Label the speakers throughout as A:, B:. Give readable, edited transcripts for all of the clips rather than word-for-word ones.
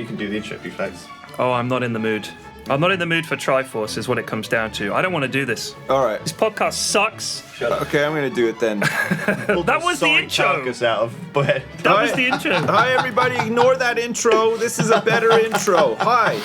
A: can do the intro, Flex.
B: Oh, I'm not in the mood. I'm not in the mood for Triforce is what it comes down to. I don't want to do this.
C: All right.
B: This podcast sucks.
A: Shut up.
C: Okay, I'm going to do it then.
B: That was the intro.
A: Carcass out of bed.
B: That was the intro.
C: Hi, everybody. Ignore that intro. This is a better intro. Hi.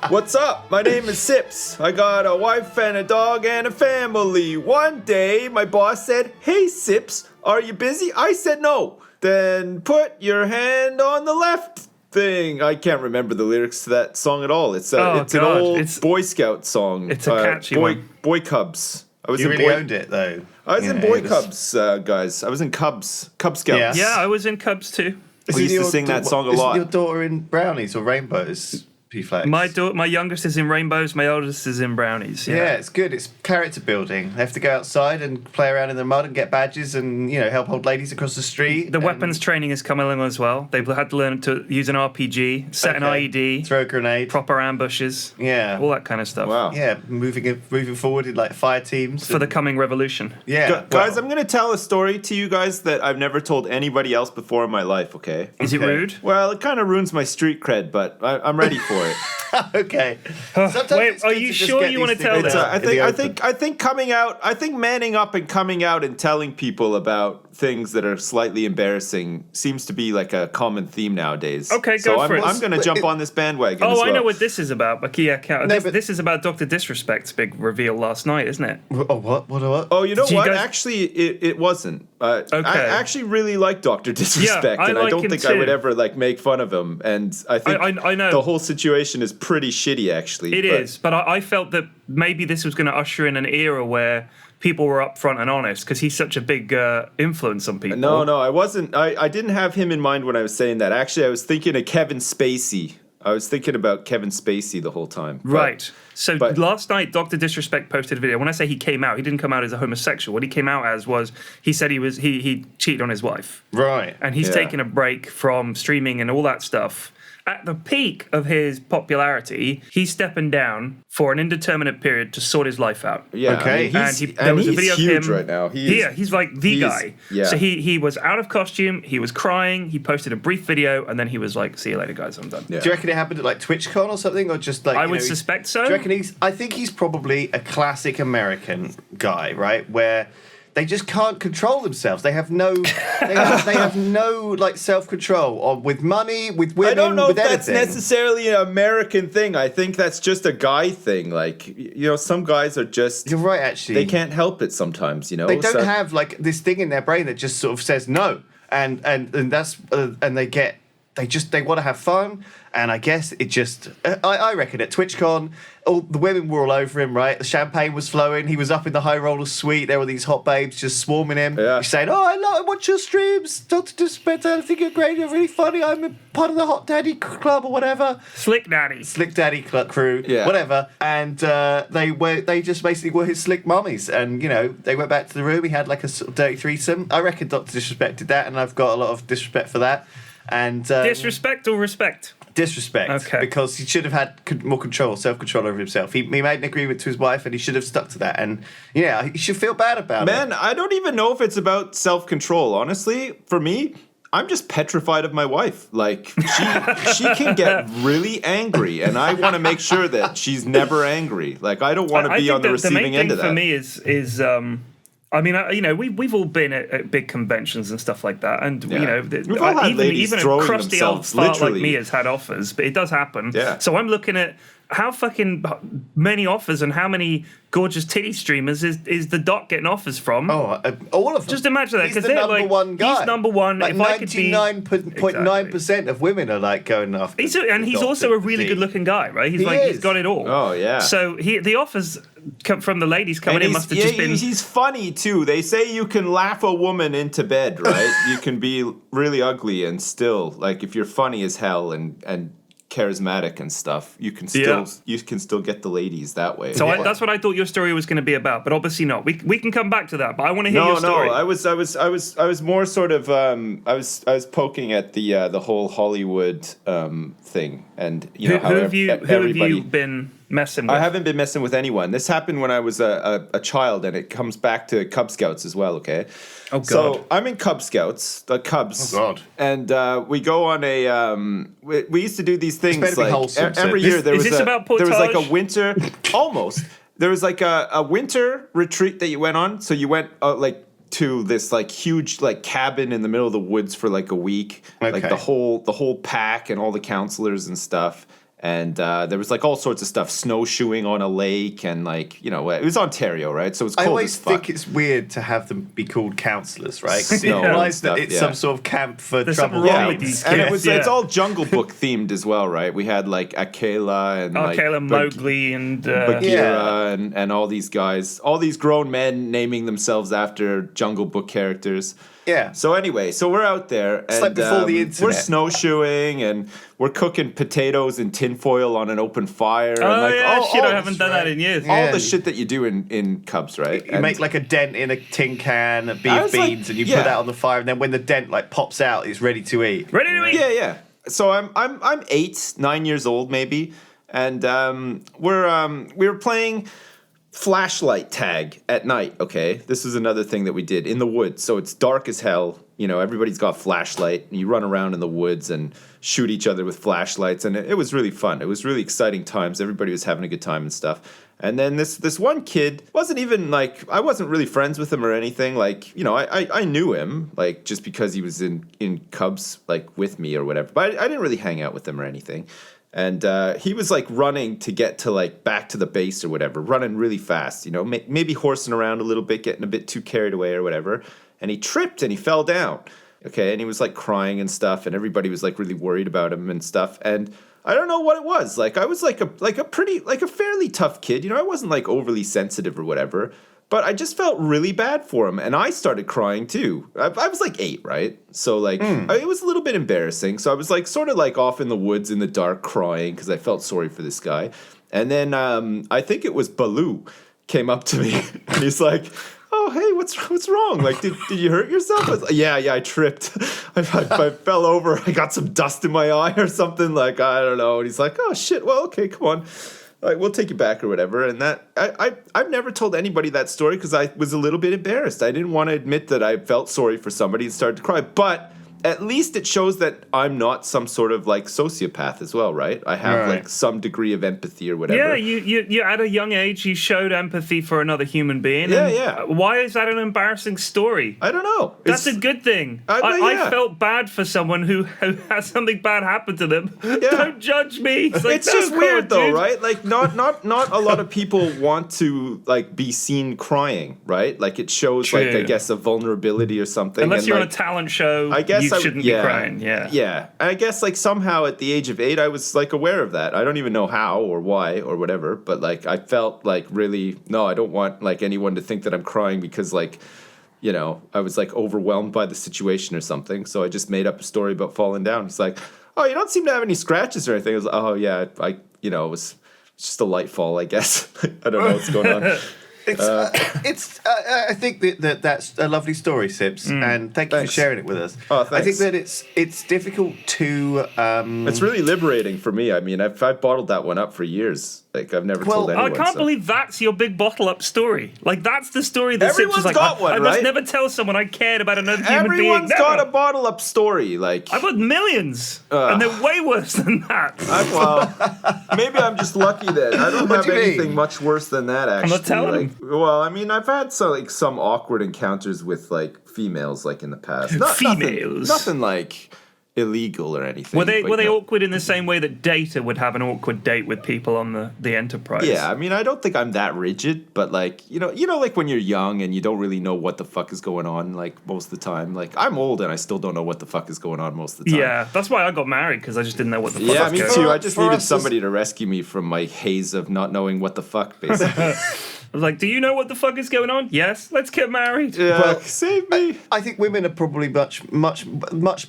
C: What's up? My name is Sips. I got a wife and a dog and a family. One day, my boss said, "Hey, Sips, are you busy?" I said no. Then put your hand on the left thing. I can't remember the lyrics to that song at all. It's an old Boy Scout song.
B: It's a catchy one.
C: Boy Cubs. I was
A: You
C: in
A: really
C: Boy,
A: owned it, though.
C: I was in Boy Cubs, guys. I was in Cub Scouts.
B: Yeah, I was in Cubs too.
C: We used to sing that song a lot.
A: Isn't your daughter in Brownies or Rainbows, P-Flex?
B: My youngest is in Rainbows. My oldest is in Brownies.
A: Yeah, it's good. It's character building. They have to go outside and play around in the mud and get badges and, help old ladies across the street.
B: The weapons training is coming along as well. They've had to learn to use an RPG, set an IED,
A: throw a grenade,
B: proper ambushes.
A: Yeah.
B: All that kind of stuff.
C: Wow.
A: Yeah, moving forward in like fire teams.
B: For the coming revolution.
A: Yeah.
C: Guys, I'm going to tell a story to you guys that I've never told anybody else before in my life, okay?
B: Is it rude?
C: Well, it kind of ruans my street cred, but I'm ready for it.
A: Okay.
B: Wait, are you sure you want to tell this?
C: I think coming out, I think manning up and coming out and telling people about things that are slightly embarrassing seems to be like a common theme nowadays.
B: Okay, go for it.
C: I'm going to jump on this bandwagon.
B: Oh,
C: as
B: I
C: well.
B: know what this is about. But this is about Dr. Disrespect's big reveal last night, isn't it?
A: Oh, what?
C: Oh, you know what?
B: guys...
C: Actually, it wasn't.
B: Okay.
C: I actually really like Dr. Disrespect,
B: I
C: and
B: like
C: I don't
B: him
C: think
B: too.
C: I would ever make fun of him. And I think
B: I know.
C: the whole situation is pretty shitty, actually.
B: It is, but I felt that maybe this was going to usher in an era where people were upfront and honest because he's such a big influence on people.
C: No, I wasn't. I didn't have him in mind when I was saying that. Actually, I was thinking of Kevin Spacey. I was thinking about Kevin Spacey the whole time.
B: Right. So last night, Dr. Disrespect posted a video. When I say he came out, he didn't come out as a homosexual. What he came out as was he said he cheated on his wife.
A: Right.
B: And he's taken a break from streaming and all that stuff. At the peak of his popularity, he's stepping down for an indeterminate period to sort his life out.
C: Yeah,
A: okay.
B: There was a video
C: huge
B: of him
C: right now.
B: He's like the guy.
C: Yeah.
B: So he was out of costume. He was crying. He posted a brief video, and then he was like, "See you later, guys. I'm done."
C: Yeah.
A: Do you reckon it happened at like TwitchCon or something, or just like?
B: I would suspect so.
A: Do you reckon I think he's probably a classic American guy, right? Where they just can't control themselves. They have no, they have no like self-control or with money, with women.
C: I don't know
A: with
C: if that's
A: anything.
C: necessarily an American thing. I think that's just a guy thing. Like, some guys are just...
A: You're right, actually.
C: They can't help it sometimes,
A: They don't have like this thing in their brain that just sort of says no, and that's and they want to have fun, and I guess it just I reckon at TwitchCon all the women were all over him, right? The champagne was flowing, he was up in the high roller suite, there were these hot babes just swarming him, saying, "Oh, I watch your streams, Dr. Disrespect, I think you're great, you're really funny, I'm a part of the Hot Daddy Club or whatever."
B: Slick Daddy
A: crew, whatever. And they just basically were his slick mummies, and they went back to the room, he had like a sort of dirty threesome. I reckon Dr. Disrespect did that, and I've got a lot of disrespect for that. And
B: disrespect or respect?
A: Disrespect.
B: Okay.
A: Because he should have had more control, self-control over himself. He made an agreement to his wife, and he should have stuck to that. And he should feel bad about it.
C: Man, I don't even know if it's about self-control. Honestly, for me, I'm just petrified of my wife. Like, she can get really angry, and I want to make sure that she's never angry. Like, I don't want to be on the receiving end of that.
B: The main thing for me is I mean, we've all been at big conventions and stuff like that, and
C: we've all had
B: even a crusty old fart like
C: literally.
B: me has had offers, but it does happen.
C: Yeah.
B: So I'm looking at how fucking many offers and how many gorgeous titty streamers is the Doc getting offers from?
A: Oh, all of them.
B: Just imagine that,
A: He's
B: because
A: the
B: they're
A: number one guy.
B: He's number one.
A: Like
B: if I could be
A: 99.9% of women are like going after.
B: He's also a really good-looking guy, right? He's got it all.
C: Oh yeah.
B: So the offers from the ladies coming in must have just been.
C: He's funny too. They say you can laugh a woman into bed, right? You can be really ugly and still, like, if you're funny as hell and charismatic and stuff, you can still get the ladies that way.
B: So that's what I thought your story was going to be about, but obviously not. We can come back to that, but I want to hear your story.
C: No, I was more sort of I was poking at the whole Hollywood thing, and
B: who have you been messing with?
C: I haven't been messing with anyone. This happened when I was a child, and it comes back to Cub Scouts as well, okay?
B: Oh, God.
C: So I'm in Cub Scouts, the Cubs.
A: Oh, God.
C: And we go on a... we used to do these things
A: better be
C: like
A: wholesome,
C: every
A: Sid.
C: year. There
B: Is
C: was
B: this
C: a,
B: about
C: there was like a
B: portage?
C: winter... Almost. There was like a winter retreat that you went on. So you went like to this like huge like cabin in the middle of the woods for like a week. Like
A: Okay.
C: the whole pack and all the counselors and stuff. And there was like all sorts of stuff, snowshoeing on a lake, and like, you know, it was Ontario, right? So it was
A: I
C: cold
A: always
C: as fuck.
A: think it's weird to have them be called counsellors, right? 'Cause you
C: Yeah.
A: realise that
C: Stuff,
A: it's
C: yeah.
A: some sort of camp for
B: There's
A: trouble.
B: something wrong
C: Yeah,
B: with these
C: and
B: kids,
C: it's
B: yeah.
C: all Jungle Book themed as well, right? We had like Akela and like
B: Kayla Mowgli and
C: Bagheera
A: Yeah.
C: and all these guys, all these grown men naming themselves after Jungle Book characters.
A: Yeah.
C: So anyway, so we're out there, and
A: like before the
C: we're
A: internet.
C: snowshoeing, and we're cooking potatoes in tinfoil on an open fire. and
B: Oh,
C: like,
B: yeah,
C: all,
B: shit,
C: all
B: I haven't done that in years.
C: all
A: Yeah.
C: the shit that you do in Cubs, right?
A: You make like a dent in a tin can of
C: I
A: beef
C: was like-
A: beans, and you
C: yeah.
A: put that on the fire, and then when the dent like pops out, it's ready to eat.
B: Ready to eat?
C: Yeah. So I'm 8, 9 years old maybe, and we were playing flashlight tag at night. Okay, this is another thing that we did in the woods. So it's dark as hell. You know, everybody's got flashlight, and you run around in the woods and shoot each other with flashlights, and it was really fun. It was really exciting times. Everybody was having a good time and stuff. And then this one kid wasn't even like, I wasn't really friends with him or anything. Like, you know, I knew him like just because he was in Cubs like with me or whatever. But I didn't really hang out with him or anything. And he was like running to get to like back to the base or whatever, running really fast, you know, maybe horsing around a little bit, getting a bit too carried away or whatever. And he tripped and he fell down. Okay. And he was like crying and stuff. And everybody was like really worried about him and stuff. And I don't know what it was. Like I was like a fairly tough kid. You know, I wasn't like overly sensitive or whatever. But I just felt really bad for him, and I started crying too. I was like 8, right? So like it was a little bit embarrassing. So I was like sort of like off in the woods in the dark crying because I felt sorry for this guy. And then I think it was Baloo came up to me and he's like, "Oh, hey, what's wrong? Like, did you hurt yourself?" I was like, yeah, I tripped. I fell over. I got some dust in my eye or something. Like, I don't know. And he's like, "Oh shit. Well, okay, come on. Like, we'll take you back or whatever." And that I've never told anybody that story because I was a little bit embarrassed. I didn't want to admit that I felt sorry for somebody and started to cry. But at least it shows that I'm not some sort of like sociopath as well, right? I have
A: Right.
C: like some degree of empathy or whatever.
B: Yeah, you at a young age you showed empathy for another human being.
C: Yeah,
B: and
C: yeah.
B: Why is that an embarrassing story?
C: I don't know.
B: That's
C: It's-
B: a good thing.
C: yeah.
B: I felt bad for someone who has something bad happen to them.
C: Yeah.
B: Don't judge me. It's, like,
C: It's
B: no,
C: just
B: come
C: weird
B: on,
C: though,
B: dude.
C: right? Like not a lot of people want to like be seen crying, right? Like it shows like
B: True.
C: I guess a vulnerability or something.
B: Unless
C: and,
B: you're
C: like,
B: on a talent show,
C: I guess
B: you
C: I
B: shouldn't
C: yeah,
B: be crying. Yeah.
C: Yeah. And I guess like somehow at the age of 8 I was like aware of that. I don't even know how or why or whatever, but like I felt like really no, I don't want like anyone to think that I'm crying because like, you know, I was like overwhelmed by the situation or something. So I just made up a story about falling down. It's like, "Oh, you don't seem to have any scratches or anything." I was like, "Oh yeah, I you know, it was just a light fall, I guess." I don't know what's going on.
A: I think that's a lovely story, Sips, and thank you
C: Thanks.
A: for sharing it with us.
C: Oh,
A: I think
C: thanks.
A: that it's difficult to.
C: It's really liberating for me. I mean, I've bottled that one up for years. Like I've never told
A: Well,
B: I
C: anyone.
B: can't
C: so.
B: believe that's your big bottle up story. Like that's the story that
C: Everyone's
B: Sips is like,
C: got one,
B: I must
C: right?
B: never tell someone I cared about another human being.
C: Everyone's
B: Never.
C: got a bottle up story. Like
B: I've got millions, and they're way worse than that.
C: well, maybe I'm just lucky then. I don't have
A: do you mean?
C: anything much worse than that. Actually,
B: not telling
C: like, well, I mean, I've had some awkward encounters with like females, like in the past.
B: Females?
C: nothing like illegal or anything.
B: Were they
C: but,
B: were
C: you know.
B: awkward in the same way that Data would have an awkward date with people on the Enterprise?
C: Yeah, I mean, I don't think I'm that rigid, but like, you know, like when you're young and you don't really know what the fuck is going on, like most of the time. Like I'm old and I still don't know what the fuck is going on most of the time.
B: Yeah, that's why I got married because I just didn't know what the fuck
C: Yeah,
B: was
C: me
B: going
C: too.
B: on.
C: I just
A: For
C: needed
A: us,
C: somebody to rescue me from my haze of not knowing what the fuck, basically.
B: I was like, do you know what the fuck is going on? Yes, let's get married.
C: Yeah,
A: Well,
C: save me.
A: I think women are probably much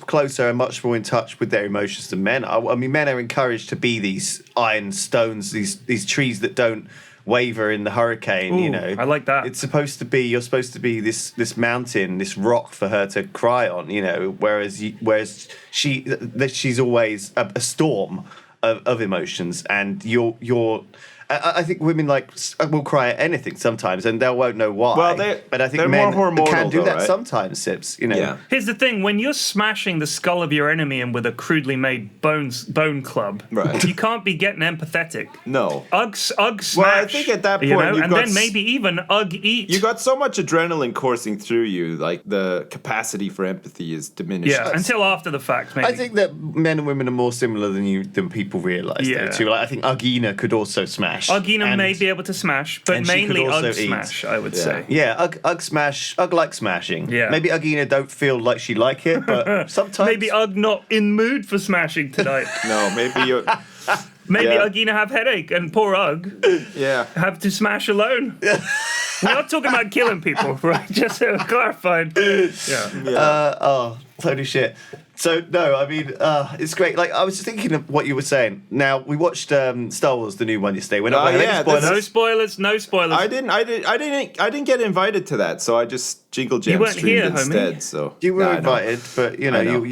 A: closer and much more in touch with their emotions than men. I mean, men are encouraged to be these iron stones, these trees that don't waver in the hurricane. You
B: Ooh,
A: know,
B: I like that.
A: It's supposed to be you're supposed to be this mountain, this rock for her to cry on. You know, whereas she's always a storm of emotions, and you're I think women will cry at anything sometimes, and they won't know why.
C: Well,
A: but I think
C: they're
A: men
C: more hormonal,
A: can do
C: though,
A: that
C: right?
A: sometimes, Sips. You know.
C: Yeah.
B: Here's the thing: when you're smashing the skull of your enemy in with a crudely made bone club,
C: Right.
B: you can't be getting empathetic.
C: No.
B: Ugg smash.
C: Well, I think at that point,
B: you know,
C: you've
B: and
C: got
B: then maybe even Ugg eat.
C: You got so much adrenaline coursing through you, like the capacity for empathy is diminished.
B: yeah, until after the fact, maybe.
A: I think that men and women are more similar than people realise.
B: Yeah.
A: Though, too. Like, I think Ugina could also smash.
B: Ugina
A: and-
B: may be able to smash, but
A: and she could
B: mainly
A: also
B: Ugg
A: eat.
B: smash, I would say.
A: Yeah, Ugg smash. Ugg like smashing.
B: Yeah.
A: Maybe Ugina don't feel like she like it, but sometimes
B: Maybe Ugg not in mood for smashing tonight.
C: No, maybe you.
B: Maybe
C: Yeah.
B: Uggina have headache and poor Ugg
C: Yeah.
B: have to smash alone. We're not talking about killing people, right? Just so clarified. Yeah.
A: holy shit. So no, I mean, it's great. Like I was just thinking of what you were saying. Now we watched Star Wars, the new one yesterday. We're not
C: Oh,
A: going
C: yeah,
A: spoilers.
B: No spoilers, no spoilers.
C: I didn't get invited to that, so I just jingle jam
B: weren't
C: streamed
B: here, homie.
C: instead. So
A: You were
C: Nah, I know.
A: invited, but you know,
C: I know.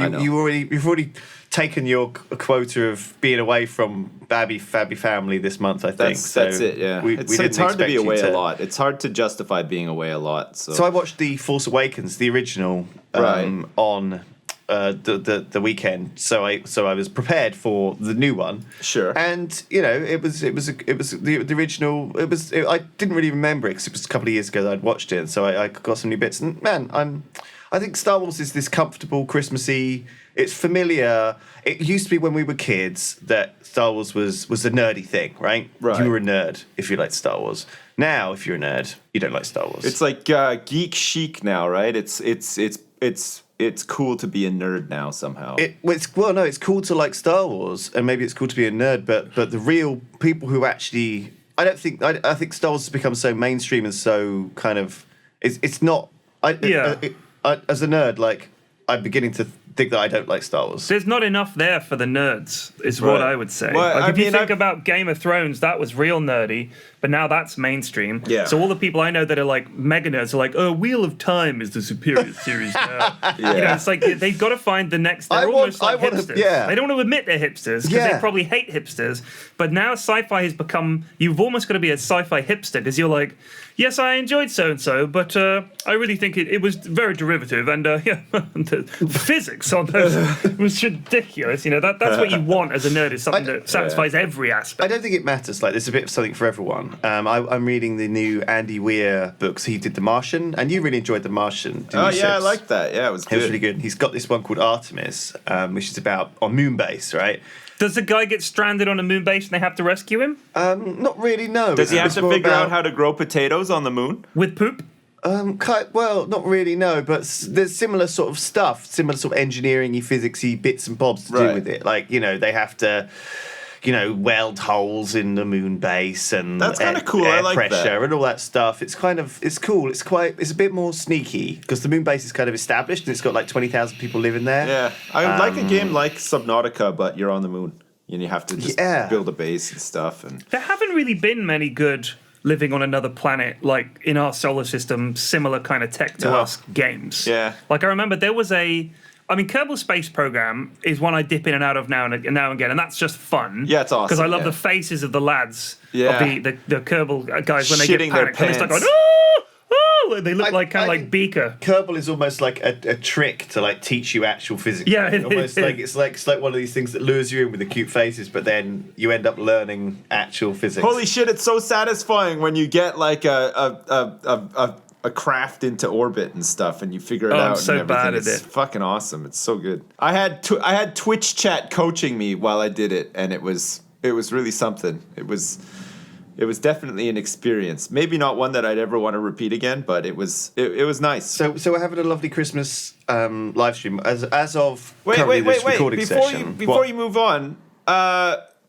C: I know.
A: you've already taken your quota of being away from Babby family this month. I think
C: That's it. Yeah, it's
A: didn't
C: hard to
A: expect
C: be
A: you
C: away a lot. It's hard to justify being away a lot.
A: So I watched the Force Awakens, the original,
C: Right.
A: on the weekend. So I was prepared for the new one.
C: Sure.
A: And you know, it was the original. I didn't really remember it because it was a couple of years ago that I'd watched it. So I got some new bits. And man, I think Star Wars is this comfortable, Christmassy. It's familiar. It used to be when we were kids that Star Wars was a nerdy thing, right?
C: Right.
A: You were a nerd if you liked Star Wars. Now, if you're a nerd, you don't like Star Wars.
C: It's like geek chic now, right? It's cool to be a nerd now somehow.
A: It's cool to like Star Wars, and maybe it's cool to be a nerd, but the real people who actually, I think Star Wars has become so mainstream and so kind of, it's not. As a nerd, like I'm beginning to think that I don't like Star Wars.
B: There's not enough there for the nerds, is what
C: Right.
B: I would say.
C: Well,
B: Like, if you
C: I mean,
B: think about Game of Thrones, that was real nerdy, but now that's mainstream.
C: Yeah.
B: So all the people I know that are like mega nerds are like, oh, Wheel of Time is the superior series now.
C: Yeah.
B: You know, it's like they've got to find the next. They're almost like hipsters. They don't want to admit they're hipsters because they probably hate hipsters. But now sci-fi has become. You've almost got to be a sci-fi hipster because you're like, yes, I enjoyed so and so, but I really think it was very derivative and the physics on those was ridiculous. You know, that's what you want as a nerd is something that satisfies every aspect.
A: I don't think it matters. Like, there's a bit of something for everyone. I'm reading the new Andy Weir books. He did The Martian, and you really enjoyed The Martian. Didn't you,
C: I
A: Sips?
C: liked that. Yeah, it was good.
A: It was really good. He's got this one called Artemis, which is about on moon base, right?
B: Does the guy get stranded on a moon base and they have to rescue him
A: Not really. No.
C: Does he have
A: It's
C: to
A: more
C: figure
A: about-
C: out how to grow potatoes on the moon?
B: with poop?
A: Well, not really, no, but there's similar sort of stuff, similar sort of engineering-y, physics-y bits and bobs to do
C: Right.
A: with it. Like, you know, they have to, weld holes in the moon base and
C: That's kinda cool. I
A: air
C: like
A: pressure
C: that.
A: and all that stuff. It's cool. It's a bit more sneaky because the moon base is kind of established and it's got like 20,000 people living there.
C: Yeah, I would like a game like Subnautica, but you're on the moon and you have to just build a base and stuff. And
B: There haven't really been many good living on another planet, like in our solar system, similar kind of tech to
C: No.
B: us games.
C: Yeah.
B: Like I remember there was Kerbal Space Program is one I dip in and out of now and again, and that's just fun.
C: Yeah, it's awesome,
B: Because I love
C: yeah.
B: the faces of the lads,
C: Yeah.
B: of the Kerbal guys when they
C: Shitting
B: get
C: their
B: panicked and they start going,
C: pants.
B: oh, oh, they look
A: I
B: like kind of like
A: think-
B: Beaker.
A: Kerbal is almost like a trick to like teach you actual physics.
B: Yeah, it
A: almost
B: is.
A: like it's like one of these things that lures you in with the cute faces, but then you end up learning actual physics.
C: holy shit, it's so satisfying when you get like a craft into orbit and stuff, and you figure it
B: Oh,
C: out.
B: I'm so
C: and everything.
B: bad at
C: It's
B: it.
C: fucking awesome. It's so good. I had Twitch chat coaching me while I did it, and it was really something. It was definitely an experience. Maybe not one that I'd ever want to repeat again, but it was nice.
A: So we're having a lovely Christmas live stream as of
C: Wait,
A: currently this recording
C: Before
A: session.
C: before you move on,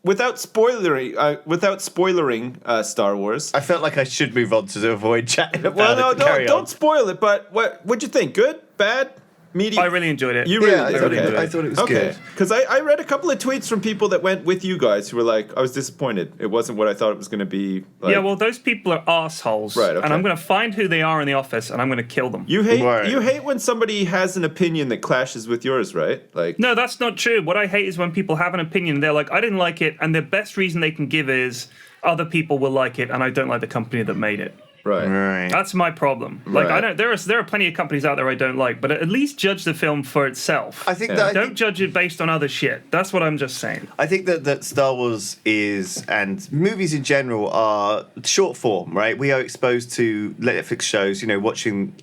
C: without spoilering Star Wars.
A: I felt like I should move on to avoid chatting about
C: Well, no,
A: it. Carry
C: don't
A: on.
C: spoil it. But what'd you think? Good, bad, medium?
B: I really enjoyed it.
C: You really
A: Yeah, I
C: did.
A: thought,
C: Okay.
A: I thought it was
C: Okay,
A: good.
C: because I read a couple of tweets from people that went with you guys who were like, I was disappointed. It wasn't what I thought it was going to be. Like,
B: Yeah, well, those people are assholes.
C: Right, okay.
B: And I'm going to find who they are in the office and I'm going to kill them.
C: you hate
A: Right.
C: when somebody has an opinion that clashes with yours, right? Like,
B: No, that's not true. What I hate is when people have an opinion, they're like, I didn't like it, and the best reason they can give is, other people will like it, and I don't like the company that made it.
C: Right.
B: That's my problem. Like,
C: Right.
B: I don't. There are plenty of companies out there I don't like, but at least judge the film for itself.
A: I think that
B: don't judge it based on other shit. That's what I'm just saying.
A: I think that Star Wars is, and movies in general are short form, right? We are exposed to Netflix shows.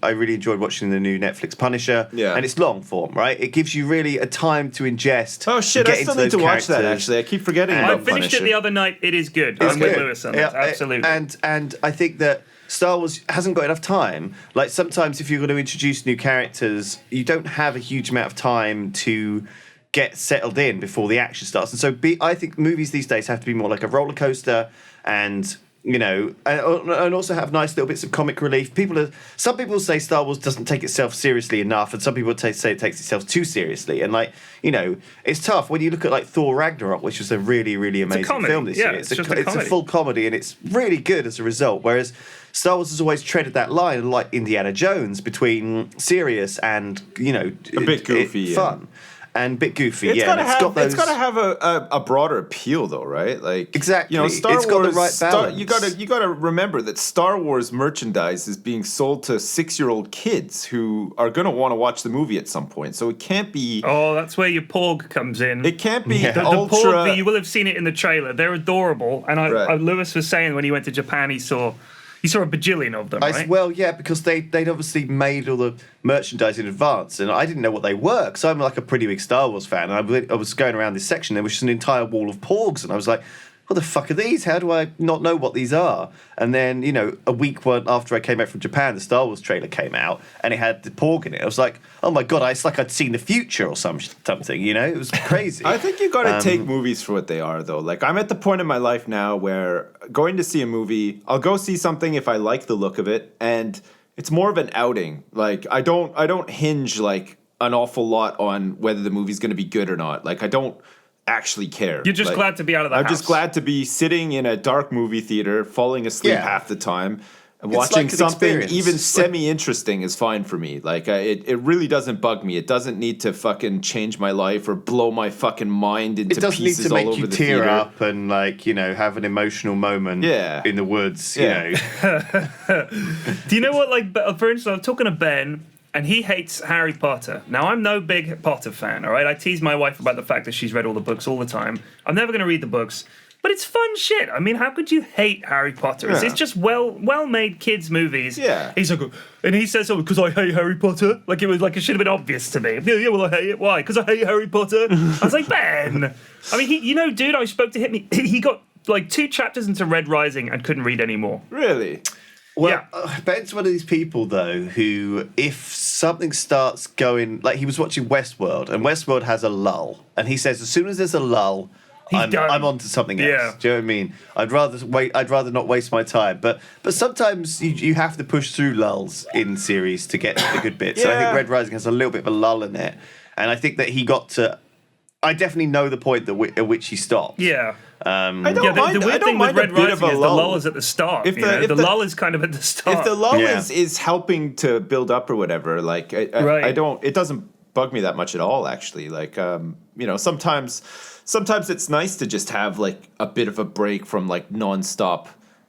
A: I really enjoyed watching the new Netflix Punisher.
C: Yeah.
A: And it's long form, right? It gives you really a time to ingest.
C: Oh shit!
A: get
C: I still
A: into
C: need to
A: those
C: watch that.
A: characters.
C: Actually, I keep forgetting
B: I
C: about
B: finished
C: Punisher.
B: it the other night. It is good.
A: It's
B: I'm
A: good.
B: with Lewis on this. Absolutely.
A: And I think that Star Wars hasn't got enough time. Like, sometimes if you're going to introduce new characters, you don't have a huge amount of time to get settled in before the action starts. And so I think movies these days have to be more like a roller coaster, and and also have nice little bits of comic relief. Some people say Star Wars doesn't take itself seriously enough, and some people say it takes itself too seriously. And it's tough when you look at like Thor Ragnarok, which was a really, really amazing film this year.
B: It's
A: a full comedy, and it's really good as a result. Whereas Star Wars has always treaded that line, like Indiana Jones, between serious and
C: a bit goofy,
A: fun. And a bit goofy,
C: It's gotta
A: it's
C: got to have a broader appeal, though, right? Like,
A: exactly,
C: Star
A: it's
C: Wars.
A: got the right balance.
C: You gotta remember that Star Wars merchandise is being sold to 6-year-old kids who are gonna want to watch the movie at some point. So it can't be.
B: Oh, that's where your Porg comes in.
C: It can't be
B: the
C: ultra.
B: Porg, you will have seen it in the trailer. They're adorable, and Lewis was saying when he went to Japan, he saw a bajillion of them, right?
A: Well, yeah, because they'd obviously made all the merchandise in advance, and I didn't know what they were, because I'm like a pretty big Star Wars fan, and I was going around this section, there was just an entire wall of Porgs, and I was like, what the fuck are these? How do I not know what these are? And then, a week after I came back from Japan, the Star Wars trailer came out, and it had the Porg in it. I was like, oh my God, it's like I'd seen the future or something, It was crazy.
C: I think you got to take movies for what they are, though. Like, I'm at the point in my life now where going to see a movie, I'll go see something if I like the look of it, and it's more of an outing. Like, I don't hinge like an awful lot on whether the movie's going to be good or not. Like, I don't actually care.
B: You're just glad to be out of the house.
C: I'm just glad to be sitting in a dark movie theater, falling asleep half the time. Watching
A: like
C: something even semi-interesting is fine for me. Like, it really doesn't bug me. It doesn't need to fucking change my life or blow my fucking mind into pieces all over the theater. It doesn't need to make you
A: tear up and, have an emotional moment in the woods,
B: Do you know what, for instance, I was talking to Ben, and he hates Harry Potter. Now, I'm no big Potter fan, all right? I tease my wife about the fact that she's read all the books all the time. I'm never going to read the books. But it's fun shit. I mean, how could you hate Harry Potter? It's just well-made kids' movies.
C: Yeah.
B: He's like, and he says, because I hate Harry Potter. Like, it should have been obvious to me. Yeah, well, I hate it. Why? Because I hate Harry Potter. I was like, Ben. I mean, dude, I spoke to him. He got, 2 chapters into Red Rising and couldn't read anymore.
C: Really?
A: Well, Ben's one of these people, though, who, if something starts going... Like, he was watching Westworld, and Westworld has a lull. And he says, as soon as there's a lull... I'm on to something else.
B: Yeah.
A: Do you know what I mean? I'd rather not waste my time. But sometimes you have to push through lulls in series to get to the good bits. So I think Red Rising has a little bit of a lull in it. And I think that he got to... I definitely know the point at which he stopped.
B: Yeah.
C: The
B: weird thing with Red Rising is the lull is at the start. The lull is kind of at the start.
C: If the lull is helping to build up or whatever, it doesn't bug me that much at all, actually. Sometimes it's nice to just have a bit of a break from nonstop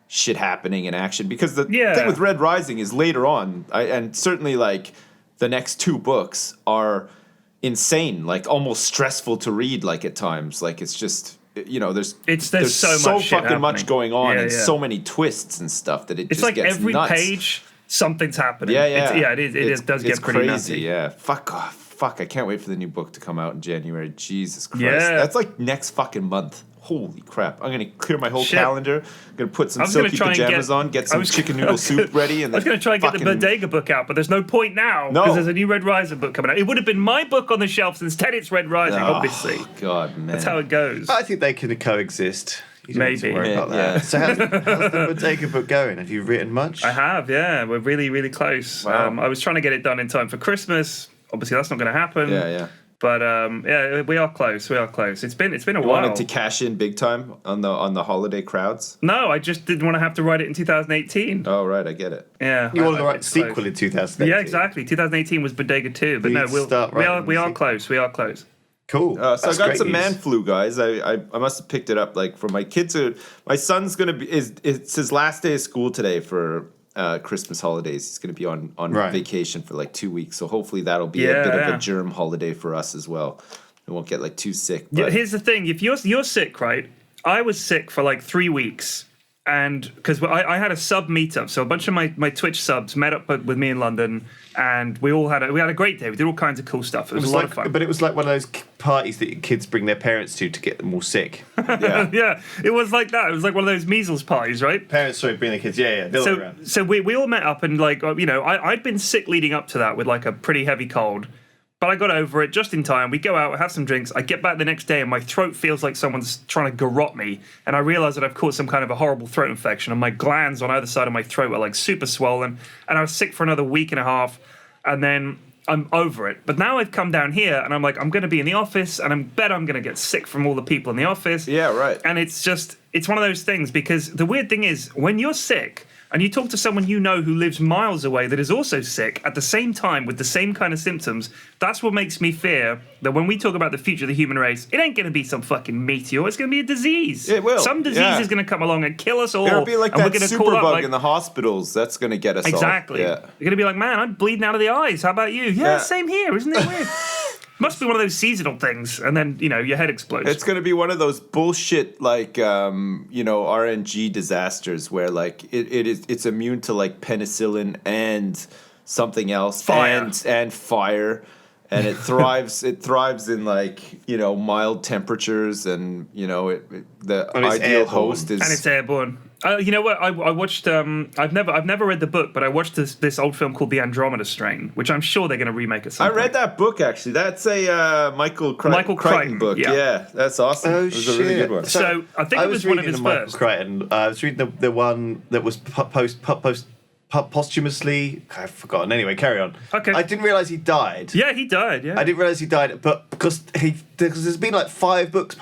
C: shit happening in action, because the thing with Red Rising is later on, and certainly the next 2 books are insane, almost stressful to read at times. It's just there's so fucking much going on and so many twists and stuff that it's just gets
B: every
C: nuts.
B: Page something's happening. It does get pretty
C: crazy.
B: nutty.
C: Yeah, fuck off. Fuck, I can't wait for the new book to come out in January. Jesus Christ.
B: Yeah.
C: That's next fucking month. Holy crap. I'm going to clear my whole calendar. I'm going to put some silky pajamas on, get some chicken noodle soup ready. And
B: I was going to try and get the Bodega book out, but there's no point now because there's a new Red Rising book coming out. It would have been my book on the shelf, instead it's Red Rising, obviously.
C: God, man.
B: That's how it goes.
A: I think they can coexist. You don't
B: Maybe.
A: Need to worry about that.
C: Yeah.
A: So how's the Bodega book going? Have you written much?
B: I have, yeah. We're really, really close.
C: Wow.
B: I was trying to get it done in time for Christmas. Obviously, that's not going to happen.
C: Yeah.
B: But we are close. It's been a
C: You
B: while.
C: wanted to cash in big time on the holiday crowds?
B: No, I just didn't want to have to write it in 2018.
C: Oh, right, I get it.
B: Yeah.
A: You wanted to write the sequel in 2018.
B: Yeah, exactly. 2018 was Bodega 2, but we are close. We are close.
A: Cool.
C: So I got some man flu, guys. I must have picked it up like from my kids. My son's gonna be it's his last day of school today for Christmas holidays. He's gonna be on vacation for like 2 weeks. So hopefully that'll be a bit of a germ holiday for us as well. We won't get like too sick. But...
B: Yeah, here's the thing: if you're sick, right? I was sick for like 3 weeks. And because I had a sub meetup, so a bunch of my Twitch subs met up with me in London, and we had a great day. We did all kinds of cool stuff. It was a lot of fun.
A: But it was like one of those parties that kids bring their parents to get them all sick.
B: Yeah, it was like that. It was like one of those measles parties, right?
A: Parents bring their kids.
B: So we all met up, and like I'd been sick leading up to that with like a pretty heavy cold. But I got over it just in time. We go out, have some drinks. I get back the next day and my throat feels like someone's trying to garrote me. And I realize that I've caught some kind of a horrible throat infection. And my glands on either side of my throat are like super swollen. And I was sick for another week and a half. And then I'm over it. But now I've come down here and I'm like, I'm going to be in the office. And I bet I'm going to get sick from all the people in the office.
C: Yeah, right.
B: And it's one of those things because the weird thing is when you're sick... and you talk to someone you know who lives miles away that is also sick at the same time with the same kind of symptoms, that's what makes me fear that when we talk about the future of the human race, it ain't going to be some fucking meteor. It's going to be a disease.
C: It will.
B: Some disease is going to come along and kill us all.
C: It'll be like that superbug in the hospitals. That's going to get us
B: exactly.
C: all. Yeah.
B: You're going to be like, man, I'm bleeding out of the eyes. How about you? Yeah, same here. Isn't it weird? Must be one of those seasonal things, and then your head explodes.
C: It's going to be one of those bullshit like RNG disasters where like it's immune to like penicillin and something else, and fire, and it thrives. It thrives in like mild temperatures, and the ideal host is
B: and it's airborne. You know what? I watched. I've never read the book, but I watched this old film called The Andromeda Strain, which I'm sure they're going to remake at some point.
C: I read that book actually. That's a Michael Crichton book. Yeah, that's awesome.
A: Oh,
C: it was a really good one.
B: So I think it was one of his
A: Michael
B: first.
A: Crichton. I was reading the one that was posthumously. I've forgotten. Anyway, carry on.
B: Okay.
A: I didn't realize he died.
B: Yeah, he died. Yeah.
A: I didn't realize he died, but because there's been like 5 books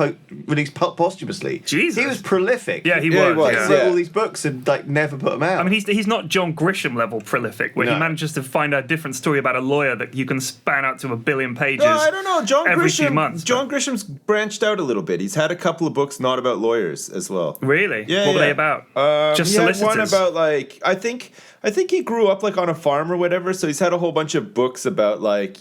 A: released posthumously.
B: Jesus.
A: He was prolific.
B: Yeah, he
A: He
B: was.
A: wrote all these books and like never put them out.
B: I mean, he's not John Grisham level prolific, where he manages to find a different story about a lawyer that you can span out to 1 billion pages.
C: No, I don't know.
B: Every few months.
C: John Grisham's branched out a little bit. He's had a couple of books not about lawyers as well.
B: Really?
C: Yeah.
B: What were they about? Just solicitors.
C: He had one about like I think he grew up like on a farm or whatever. So he's had a whole bunch of books about like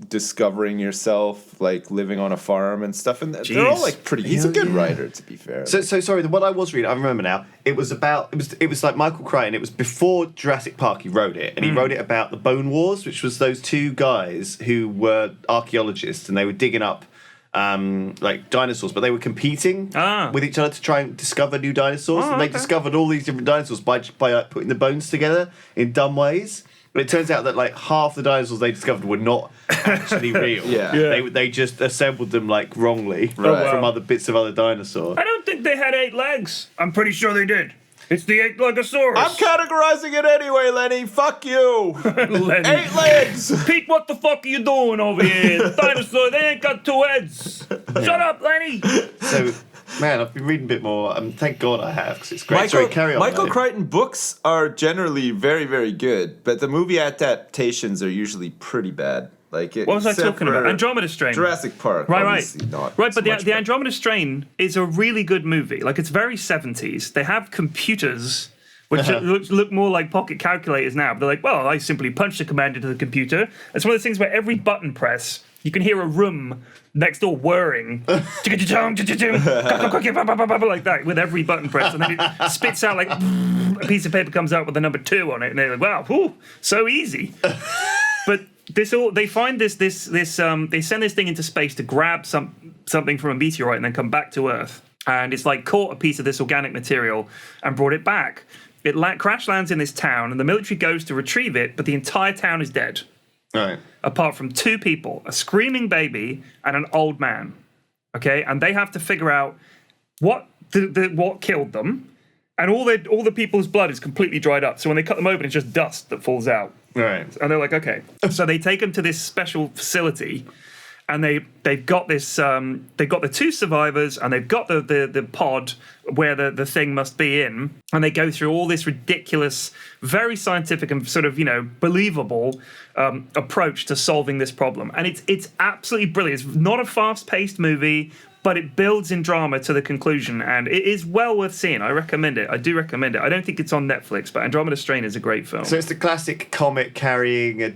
C: discovering yourself, like living on a farm and stuff. And they're all like pretty. He's a good writer, to be fair.
A: So sorry. The one I was reading, I remember now. It was like Michael Crichton. It was before Jurassic Park. He wrote it, and he wrote it about the Bone Wars, which was those 2 guys who were archaeologists, and they were digging up like dinosaurs, but they were competing with each other to try and discover new dinosaurs, and they discovered all these different dinosaurs by like putting the bones together in dumb ways. But it turns out that like half the dinosaurs they discovered were not actually real. They just assembled them like wrongly from other bits of other dinosaurs.
B: I don't think they had 8 legs. I'm pretty sure they did. It's the 8-legosaurus.
C: I'm categorizing it anyway, Lenny. Fuck you.
B: Lenny.
C: 8 legs.
B: Pete, what the fuck are you doing over here? The dinosaur, they ain't got 2 heads. Shut up, Lenny.
A: So, man, I've been reading a bit more. Thank God I have, because it's great. Sorry, carry on.
C: Michael Crichton books are generally very, very good, but the movie adaptations are usually pretty bad. Like
B: what was I talking about? Andromeda Strain.
C: Jurassic Park.
B: Right. But the Andromeda Strain is a really good movie. Like, it's very 70s. They have computers, which look more like pocket calculators now. But they're like, well, I simply punch the command into the computer. It's one of those things where every button press, you can hear a room next door whirring. Like that with every button press. And then it spits out like a piece of paper comes out with the number 2 on it. And they're like, wow, whew, so easy. But they send this thing into space to grab something from a meteorite and then come back to Earth. And it's like caught a piece of this organic material and brought it back. It crash lands in this town, and the military goes to retrieve it, but the entire town is dead.
A: Right.
B: Apart from 2 people, a screaming baby and an old man. Okay, and they have to figure out what killed them, and all the people's blood is completely dried up. So when they cut them open, it's just dust that falls out.
A: Right.
B: And they're like, okay. So they take them to this special facility, and they've got this they've got the 2 survivors, and they've got the pod where the thing must be in, and they go through all this ridiculous, very scientific and sort of believable approach to solving this problem, and it's absolutely brilliant. It's not a fast-paced movie, but it builds in drama to the conclusion, and it is well worth seeing. I recommend it. I do recommend it. I don't think it's on Netflix, but Andromeda Strain is a great film.
A: So it's the classic comet carrying a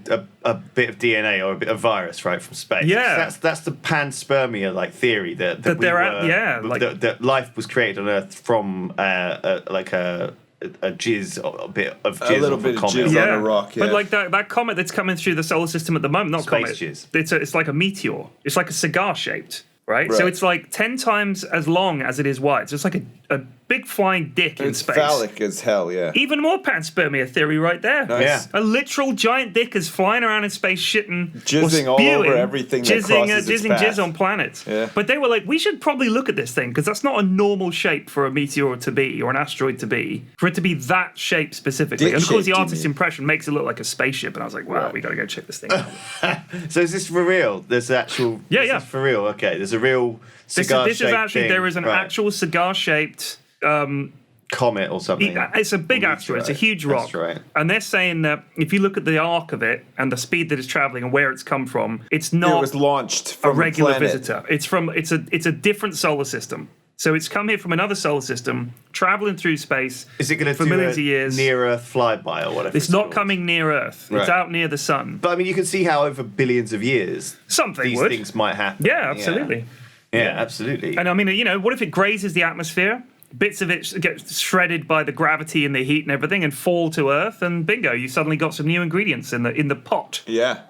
A: bit of DNA or a bit of virus, right, from space.
B: Yeah.
A: That's the panspermia theory that life was created on Earth from a jizz, a bit of jizz,
C: a little bit of jizz on a rock. Yeah.
B: But like that comet that's coming through the solar system at the moment, not
A: space
B: comet.
A: Jizz.
B: It's like a meteor. It's like a cigar shaped. Right? So it's like 10 times as long as it is wide. So it's like a big flying dick in space.
C: It's phallic as hell, yeah.
B: Even more panspermia theory right there.
C: Nice. Yeah.
B: A literal giant dick is flying around in space shitting,
C: jizzing all over everything that crosses its path.
B: Jizz on planets. Yeah. But they were like, we should probably look at this thing, because that's not a normal shape for a meteor to be, or an asteroid to be, for it to be that shape specifically. And of course the artist's impression makes it look like a spaceship, and I was like, wow, we got to go check this thing out.
A: So is this for real? There's actual...
B: Yeah.
A: For real, okay. There's a real cigar-shaped
B: This is actually,
A: thing.
B: there is an actual cigar-shaped...
A: comet or something.
B: It's a big asteroid. It's a huge rock.
A: Right.
B: And they're saying that if you look at the arc of it and the speed that it's traveling and where it's come from, it's not
C: it was launched from
B: a regular
C: planet.
B: visitor. It's a different solar system. So it's come here from another solar system, traveling through space.
A: Is it going to
B: do millions of years.
A: Near Earth flyby or whatever?
B: It's not coming near Earth. Right. It's out near the sun.
A: But I mean, you can see how over billions of years these things might happen.
B: Yeah, absolutely.
A: Yeah, absolutely.
B: And I mean, what if it grazes the atmosphere? Bits of it get shredded by the gravity and the heat and everything, and fall to Earth, and bingo, you suddenly got some new ingredients in the pot.
C: Yeah.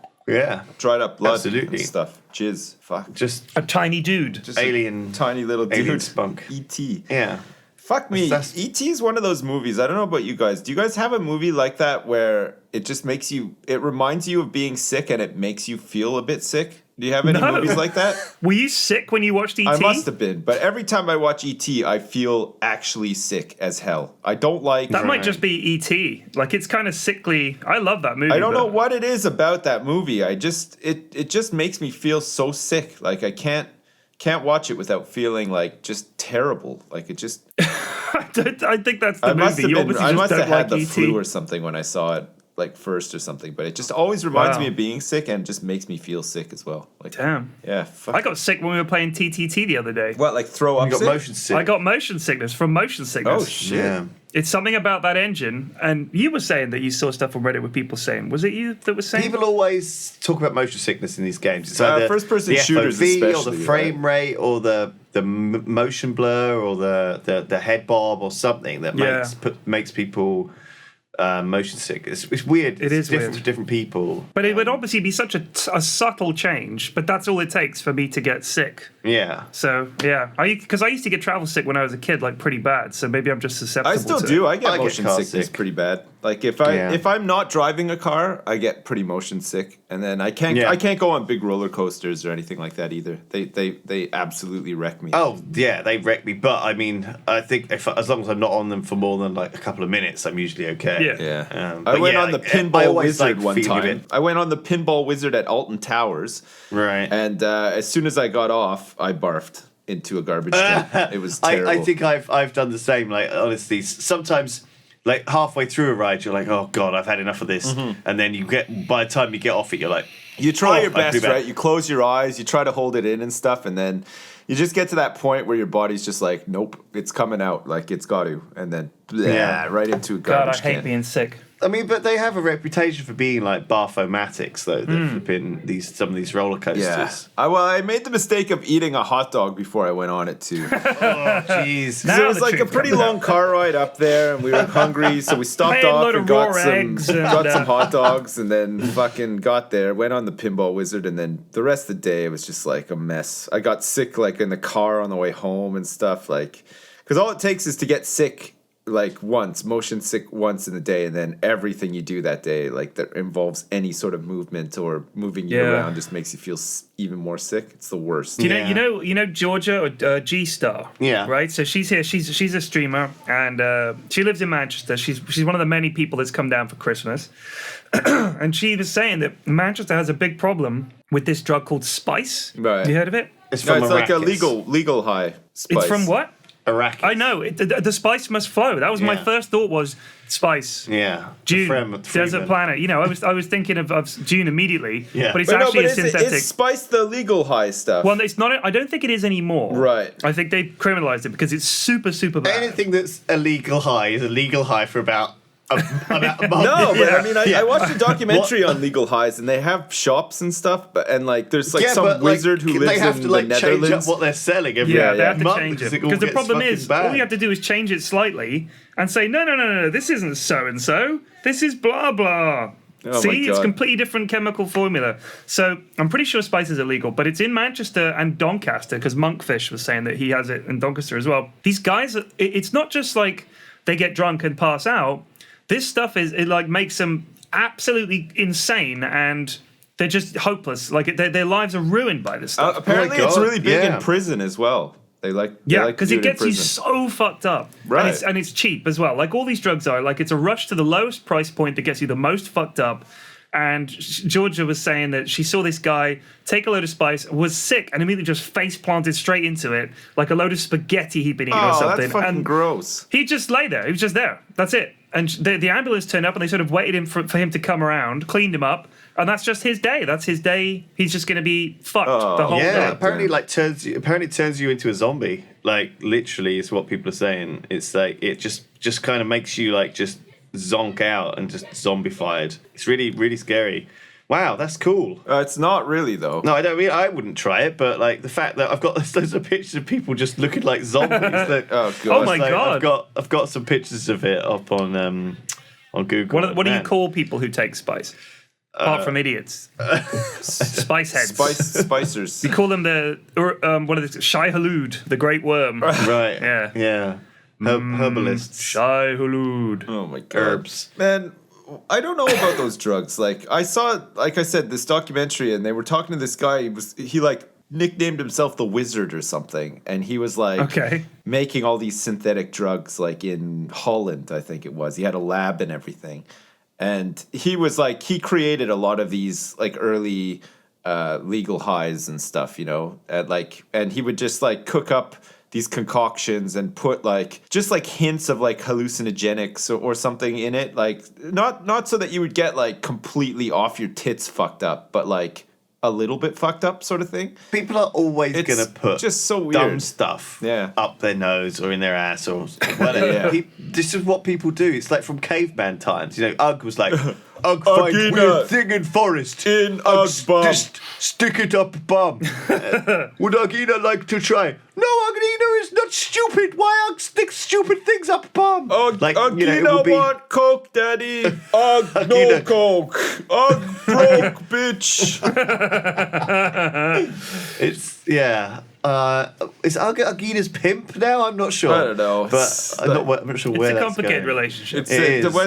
C: Dried up blood and stuff. Jizz. Fuck.
A: Just
B: a tiny dude.
A: Just alien.
C: Tiny little dude.
A: Alien spunk.
C: E.T.
A: Yeah.
C: Fuck me. E.T. is one of those movies. I don't know about you guys. Do you guys have a movie like that where it just makes you... It reminds you of being sick and it makes you feel a bit sick? Do you have any movies like that?
B: Were you sick when you watched E.T.?
C: I must have been. But every time I watch E.T., I feel actually sick as hell. I don't like...
B: That might just be E.T. Like, it's kind of sickly. I love that movie.
C: I don't know what it is about that movie. It just makes me feel so sick. Like, I can't watch it without feeling like just terrible. Like, it just...
B: I think that's the movie.
C: I must have had the flu or something when I saw it. Like first or something, but it just always reminds me of being sick and just makes me feel sick as well. Like,
B: damn.
C: Yeah. Fuck.
B: I got sick when we were playing TTT the other day.
C: What, like throw up?
A: You got motion sickness.
B: I got motion sickness from motion sickness.
C: Oh shit. Yeah.
B: It's something about that engine, and you were saying that you saw stuff on Reddit with people saying. Was it you that was saying?
A: People always talk about motion sickness in these games. It's either
C: first-person shooters,
A: FOV or the frame rate or the motion blur or the head bob or something that makes people motion sick. It's weird.
B: It's
A: different
B: weird
A: for different people.
B: But it would obviously be such a subtle change, but that's all it takes for me to get sick.
A: Yeah.
B: So, yeah. Because I used to get travel sick when I was a kid, like pretty bad. So maybe I'm just susceptible
C: I still
B: to
C: do.
B: it.
C: I get motion sickness pretty bad. Like if I'm not driving a car, I get pretty motion sick. And then I can't go on big roller coasters or anything like that either. They absolutely wreck me.
A: Oh, yeah, they wreck me. But I mean, I think as long as I'm not on them for more than like a couple of minutes, I'm usually okay.
C: Yeah. I went on the Pinball Wizard one time. I went on the Pinball Wizard at Alton Towers.
A: Right.
C: And as soon as I got off, I barfed into a garbage can. It was terrible.
A: I think I've done the same. Like, honestly, sometimes... Like halfway through a ride, you're like, "Oh God, I've had enough of this," and then by the time you get off it, you're like,
C: you try your best, right? You close your eyes, you try to hold it in and stuff, and then you just get to that point where your body's just like, "Nope, it's coming out, like it's got to," and then right into a garbage can.
B: God, I hate being sick.
A: I mean, but they have a reputation for being like barfomatics, though. They're flipping some of these roller coasters.
C: Yeah. I made the mistake of eating a hot dog before I went on it too.
A: Oh, jeez.
C: It was like a pretty long car ride up there, and we were hungry, so we stopped off and got some hot dogs, and then fucking got there, went on the Pinball Wizard, and then the rest of the day it was just like a mess. I got sick like in the car on the way home and stuff, like because all it takes is to get sick like motion sick once in a day, and then everything you do that day, like that involves any sort of movement or moving you around, just makes you feel even more sick. It's the worst.
B: You know Georgia or G Star.
A: Yeah.
B: Right. So she's here. She's a streamer, and she lives in Manchester. She's one of the many people that's come down for Christmas, and she was saying that Manchester has a big problem with this drug called Spice.
C: Right.
B: You heard of it?
A: It's
C: like a legal high spice.
B: It's from what?
A: Arrakis.
B: I know. The spice must flow. That was my first thought was spice.
A: Yeah.
B: June, desert planet. You know, I was thinking of June immediately.
A: Yeah.
B: But it's actually a synthetic.
C: Is spice the legal high stuff?
B: Well, it's not. I don't think it is anymore.
C: Right.
B: I think they criminalized it because it's super, super bad.
A: Anything that's a legal high is a legal high for about a month.
C: No, but I mean, I watched a documentary on legal highs, and they have shops and stuff, and like there's like some wizard who lives in the Netherlands.
A: They have to change up what they're selling every
B: they have to
A: month
B: change it because the problem is all you have to do is change it slightly and say no, this isn't so and so. This is blah blah.
C: Oh
B: See, it's completely different chemical formula. So I'm pretty sure spice is illegal, but it's in Manchester and Doncaster because Monkfish was saying that he has it in Doncaster as well. These guys, it's not just like they get drunk and pass out. This stuff like makes them absolutely insane, and they're just hopeless. Like their lives are ruined by this stuff.
C: Apparently, it's really big in prison as well. They like
B: because it gets you so fucked up,
C: right?
B: And it's cheap as well. Like all these drugs are. Like it's a rush to the lowest price point that gets you the most fucked up. And Georgia was saying that she saw this guy take a load of spice, was sick, and immediately just face planted straight into it, like a load of spaghetti he'd been eating or something.
C: That's fucking gross.
B: He just lay there. He was just there. That's it. And the ambulance turned up, and they sort of waited for him to come around, cleaned him up, and that's just his day. That's his day. He's just going to be fucked the whole day.
A: Yeah, apparently turns you into a zombie. Like literally, is what people are saying. It's like it just kind of makes you like just zonk out and just zombified. It's really, really scary. Wow, that's cool.
C: It's not really though.
A: No, I wouldn't try it, but like the fact that I've got loads of pictures of people just looking like zombies. That,
C: oh god!
B: Oh my god!
A: I've got some pictures of it up on Google.
B: What do you call people who take spice? Apart from idiots, spice heads,
C: spicers.
B: You call them what are they? Shai Hulud, the great worm.
A: Right.
B: Yeah.
A: Herbalists.
B: Shai Hulud.
C: Oh my god.
A: Herbs.
C: Man, I don't know about those drugs. Like I saw, like I said, this documentary, and they were talking to this guy. He like nicknamed himself the Wizard or something, and he was like making all these synthetic drugs, like in Holland, I think it was. He had a lab and everything, and he was like he created a lot of these like early legal highs and stuff, you know, and he would just like cook up these concoctions and put like just like hints of like hallucinogenics or something in it, like not so that you would get like completely off your tits fucked up, but like a little bit fucked up sort of thing.
A: People are always gonna put
C: just so weird
A: dumb stuff up their nose or in their ass or whatever. This is what people do. It's like from caveman times. You know, Ugg was like, Ugg finds weird thing in forest.
C: In Ugg bum.
A: Stick it up bum. Would Ugina like to try? No, Ugina is not stupid. Why Ugg stick stupid things up bum?
C: Ugina want coke, daddy. Ugg no coke. Ugg broke, bitch.
A: It's is Ugina's pimp now? I'm not sure.
C: I don't know.
A: But I'm not sure where
B: it's a
A: that's
B: complicated
A: going.
B: relationship.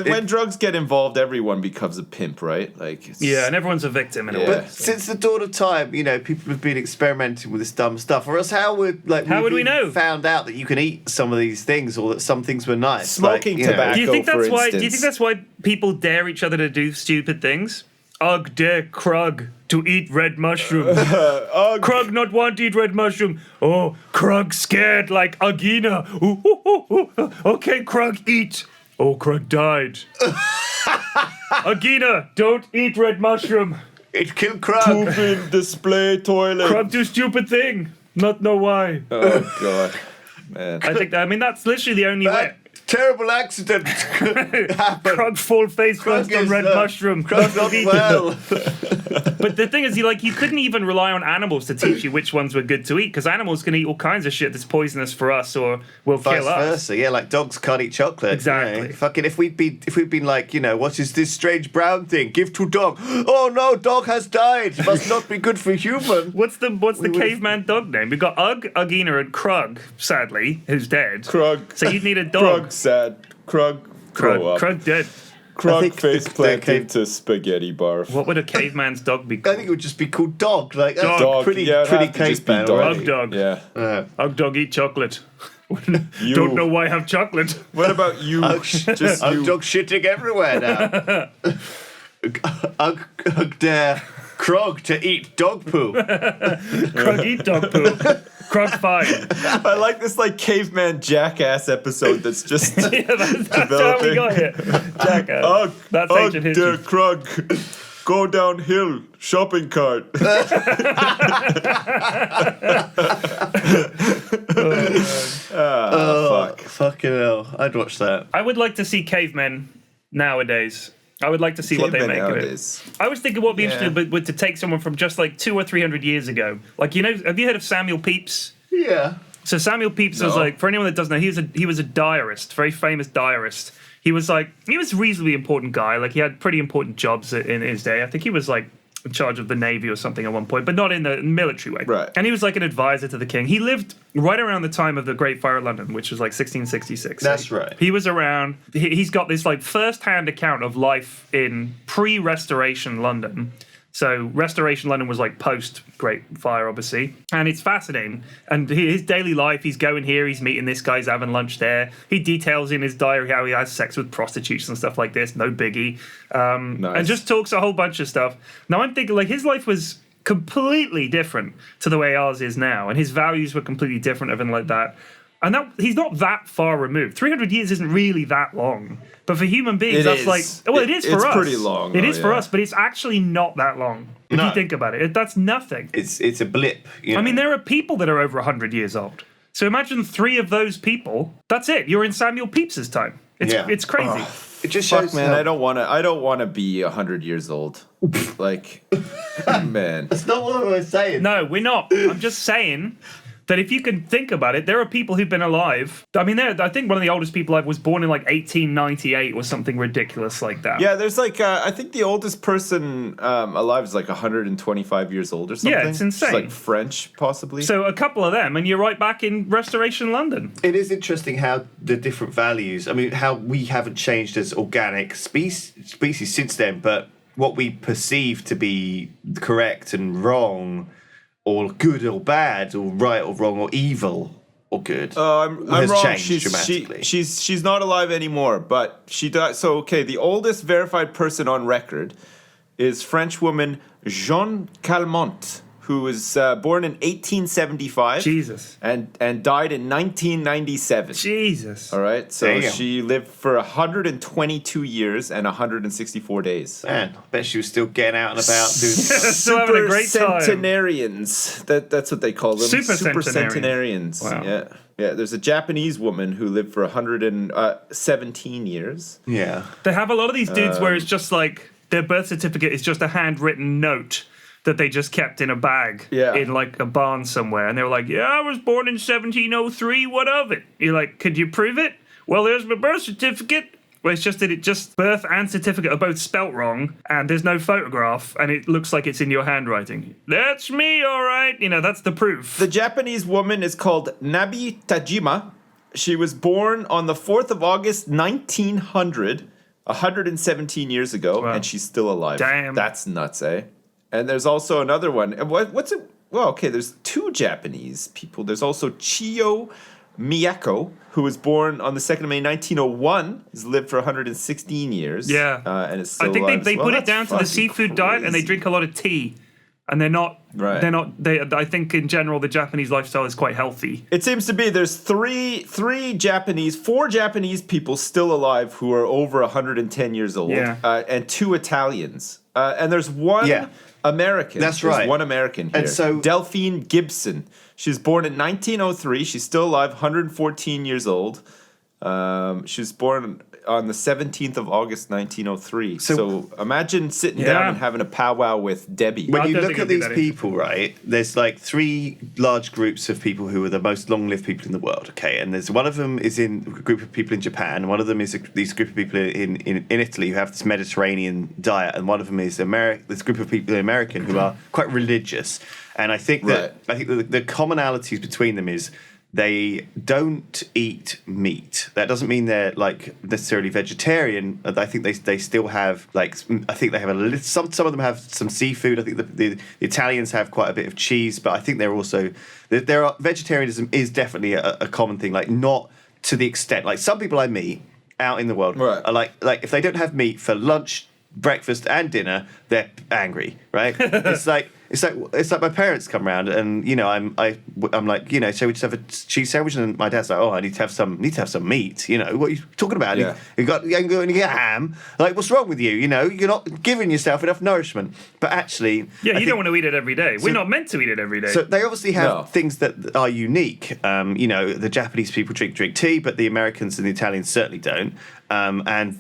C: When drugs get involved, everyone becomes a pimp, right? Like
B: and everyone's a victim in a way.
A: But since the dawn of time, you know, people have been experimenting with this dumb stuff. Or else, how would we know? Found out that you can eat some of these things, or that some things were nice.
C: Smoking tobacco.
B: Do you think that's why people dare each other to do stupid things? Ugg dare Krug to eat red mushroom. Krug not want to eat red mushroom. Oh, Krug scared like Ugina. Okay, Krug eat. Oh, Krug died. Ugina, don't eat red mushroom.
A: It killed Krug.
C: Poop in display toilet.
B: Krug do stupid thing. Not know why.
C: Oh god, man.
B: I mean that's literally the only way.
A: Terrible accident happened.
B: Krug full face first on red mushroom.
A: Krug not well.
B: But the thing is, you couldn't even rely on animals to teach you which ones were good to eat, because animals can eat all kinds of shit that's poisonous for us or will kill us.
A: Vice versa, yeah, like dogs can't eat chocolate.
B: Exactly.
A: You know? Fucking if we'd been like, you know, what is this strange brown thing? Give to dog. Oh no, dog has died. Must not be good for human.
B: What's the caveman dog name? We've got Ugg, Ugina, and Krug, sadly, who's dead.
C: Krug.
B: So you'd need a dog.
C: sad. Krug, grow up.
B: Krug dead.
C: Krug face planted to spaghetti barf.
B: What would a caveman's dog be called?
A: I think it would just be called Dog. Like, that's
B: Dog.
A: pretty caveman
C: dog.
A: already.
B: Hug dog.
C: Yeah.
B: Hug dog, eat chocolate. Don't know why I have chocolate.
C: What about you? Just
A: Hug
C: you.
A: dog shitting everywhere now. Hug dare Krog to eat dog poo.
B: Krug eat dog poo. Krug fine.
C: I like this like caveman Jackass episode that's just
B: Yeah, that's how we got here. Jackass. That's ancient history.
C: Krug. Go downhill, shopping cart. Fuck.
A: Fucking hell. I'd watch that.
B: I would like to see cavemen nowadays. I would like to see what they
C: Cavemen
B: make
C: nowadays.
B: of it. I was thinking what would be interesting would to take someone from just like 200 or 300 years ago. Like, you know, have you heard of Samuel Pepys?
A: Yeah.
B: So Samuel Pepys was like, for anyone that doesn't know, he was a diarist, very famous diarist. He was a reasonably important guy. Like, he had pretty important jobs in his day. I think he was like in charge of the Navy or something at one point, but not in the military way.
C: Right.
B: And he was like an advisor to the king. He lived right around the time of the Great Fire of London, which was like 1666.
A: That's right.
B: He was around. He's got this like first-hand account of life in pre-Restoration London. So Restoration London was like post Great Fire, obviously, and it's fascinating. And his daily life, he's going here, he's meeting this guy, he's having lunch there. He details in his diary how he has sex with prostitutes and stuff like this, no biggie, and just talks a whole bunch of stuff. Now I'm thinking like his life was completely different to the way ours is now, and his values were completely different, everything like that. And he's not that far removed. 300 years isn't really that long. But for human beings, it is for us.
C: It's pretty long.
B: It is for us, but it's actually not that long. If you think about it, that's nothing.
A: It's a blip.
B: I mean, there are people that are over 100 years old. So imagine 3 of those people. That's it. You're in Samuel Pepys' time. It's crazy.
A: It just shows,
C: man. I don't want to be 100 years old. Like, man.
A: That's not what I was saying.
B: No, we're not. I'm just saying that if you can think about it, there are people who've been alive. I mean, I think one of the oldest people alive was born in like 1898 or something ridiculous like that.
C: Yeah, there's like, I think the oldest person alive is like 125 years old or something.
B: Yeah, it's insane.
C: It's like French, possibly.
B: So a couple of them, and you're right back in Restoration London.
A: It is interesting how the different values, I mean, how we haven't changed as organic species since then, but what we perceive to be correct and wrong, or good or bad, or right or wrong, or evil or good,
C: I'm
A: has
C: wrong.
A: changed dramatically.
C: She's not alive anymore, but she died. So okay, the oldest verified person on record is French woman Jeanne Calment, who was born in 1875.
B: Jesus.
C: And died in 1997.
B: Jesus.
C: All right, so
A: Damn.
C: she lived for 122 years and 164 days.
A: Man, I bet she was still getting out and about doing
B: Still having a great time.
C: Supercentenarians. That's what they call them.
B: Supercentenarians.
C: Supercentenarians.
B: Wow.
C: Yeah. There's a Japanese woman who lived for 117 years.
A: Yeah.
B: They have a lot of these dudes where it's just like their birth certificate is just a handwritten note that they just kept in a bag in like a barn somewhere. And they were like, yeah, I was born in 1703. What of it? You're like, could you prove it? Well, there's my birth certificate. Well, it's just that birth and certificate are both spelt wrong, and there's no photograph, and it looks like it's in your handwriting. That's me, all right. You know, that's the proof.
C: The Japanese woman is called Nabi Tajima. She was born on the 4th of August, 1900, 117 years ago, and she's still alive.
B: Damn.
C: That's nuts, eh? And there's also another one. What's it? Well, okay, there's 2 Japanese people. There's also Chiyo Miyako, who was born on the 2nd of May, 1901. Has lived for 116 years.
B: Yeah.
C: And is still
B: I think
C: alive.
B: they put it down to the seafood diet, and they drink a lot of tea. And they're not.
C: Right.
B: They're not. I think in general the Japanese lifestyle is quite healthy.
C: It seems to be there's four Japanese people still alive who are over 110 years old.
B: Yeah.
C: And 2 Italians. And there's one American.
A: That's right.
C: There's one American here.
A: And so
C: Delphine Gibson. She's born in 1903. She's still alive, 114 years old. She was born on the 17th of August, 1903. So imagine sitting down and having a powwow with Debbie.
A: When you look at these people, right, there's like 3 large groups of people who are the most long-lived people in the world, okay? And there's one of them is in a group of people in Japan, one of them is this group of people in Italy who have this Mediterranean diet, and one of them is this group of people in America who are quite religious. And I think that the commonalities between them is they don't eat meat. That doesn't mean they're like necessarily vegetarian. I think they still have like, I think they have some of them have some seafood. I think the Italians have quite a bit of cheese, but I think they're also vegetarianism is definitely a common thing. Like not to the extent like some people I meet out in the world are like if they don't have meat for lunch, breakfast and dinner, they're angry, right? It's like my parents come round and I'm like, shall we just have a cheese sandwich? And my dad's like, oh, I need to have some meat. What are you talking about?
B: Yeah.
A: You can get ham. Like, what's wrong with you? You're not giving yourself enough nourishment. But actually,
B: you don't want to eat it every day. We're not meant to eat it every day.
A: So they obviously have things that are unique. The Japanese people drink tea, but the Americans and the Italians certainly don't. And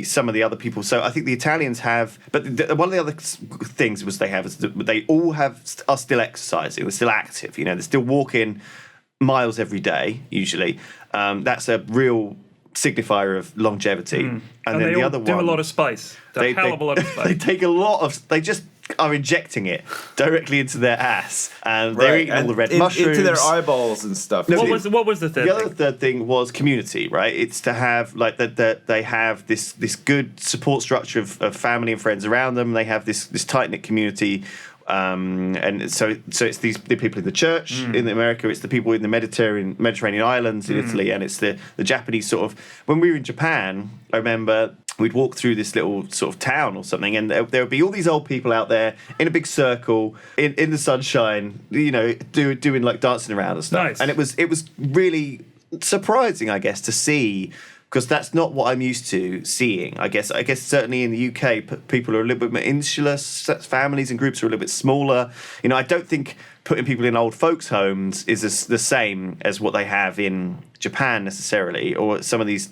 A: some of the other people. So I think the Italians have, but one of the other things was they all are still exercising. They're still active. They're still walking miles every day. Usually, that's a real signifier of longevity. And then
B: they
A: the
B: all
A: other
B: do
A: one,
B: a lot of spice. A hell of a lot of spice.
A: They take a lot of. They just are injecting it directly into their ass, and they're eating all the red mushrooms
C: into their eyeballs and stuff.
B: What was the third?
A: The other third thing was community, right? It's to have like that they have this good support structure of family and friends around them. They have this tight knit community. And so it's the people in the church in America. It's the people in the Mediterranean islands in Italy, and it's the Japanese sort of. When we were in Japan, I remember we'd walk through this little sort of town or something, and there would be all these old people out there in a big circle in the sunshine, doing like dancing around and stuff.
B: Nice.
A: And it was really surprising, I guess, to see. Because that's not what I'm used to seeing. I guess certainly in the UK, people are a little bit more insular. Families and groups are a little bit smaller. I don't think putting people in old folks' homes is the same as what they have in Japan necessarily, or some of these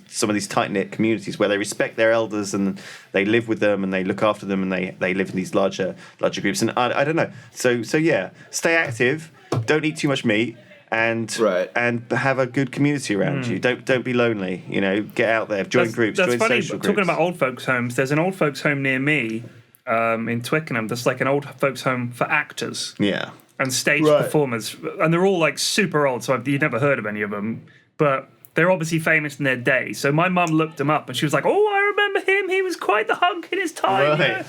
A: tight knit communities where they respect their elders and they live with them and they look after them and they live in these larger groups. And I don't know. So yeah, stay active. Don't eat too much meat. And have a good community around you. Don't be lonely. Get out there, join groups,
B: that's
A: join
B: funny,
A: social groups.
B: Talking about old folks' homes, there's an old folks' home near me in Twickenham. That's like an old folks' home for actors.
A: Yeah.
B: And stage performers, and they're all like super old. So you've never heard of any of them, but they're obviously famous in their day. So my mum looked them up, and she was like, "Oh, I remember him. He was quite the hunk in his time." Right.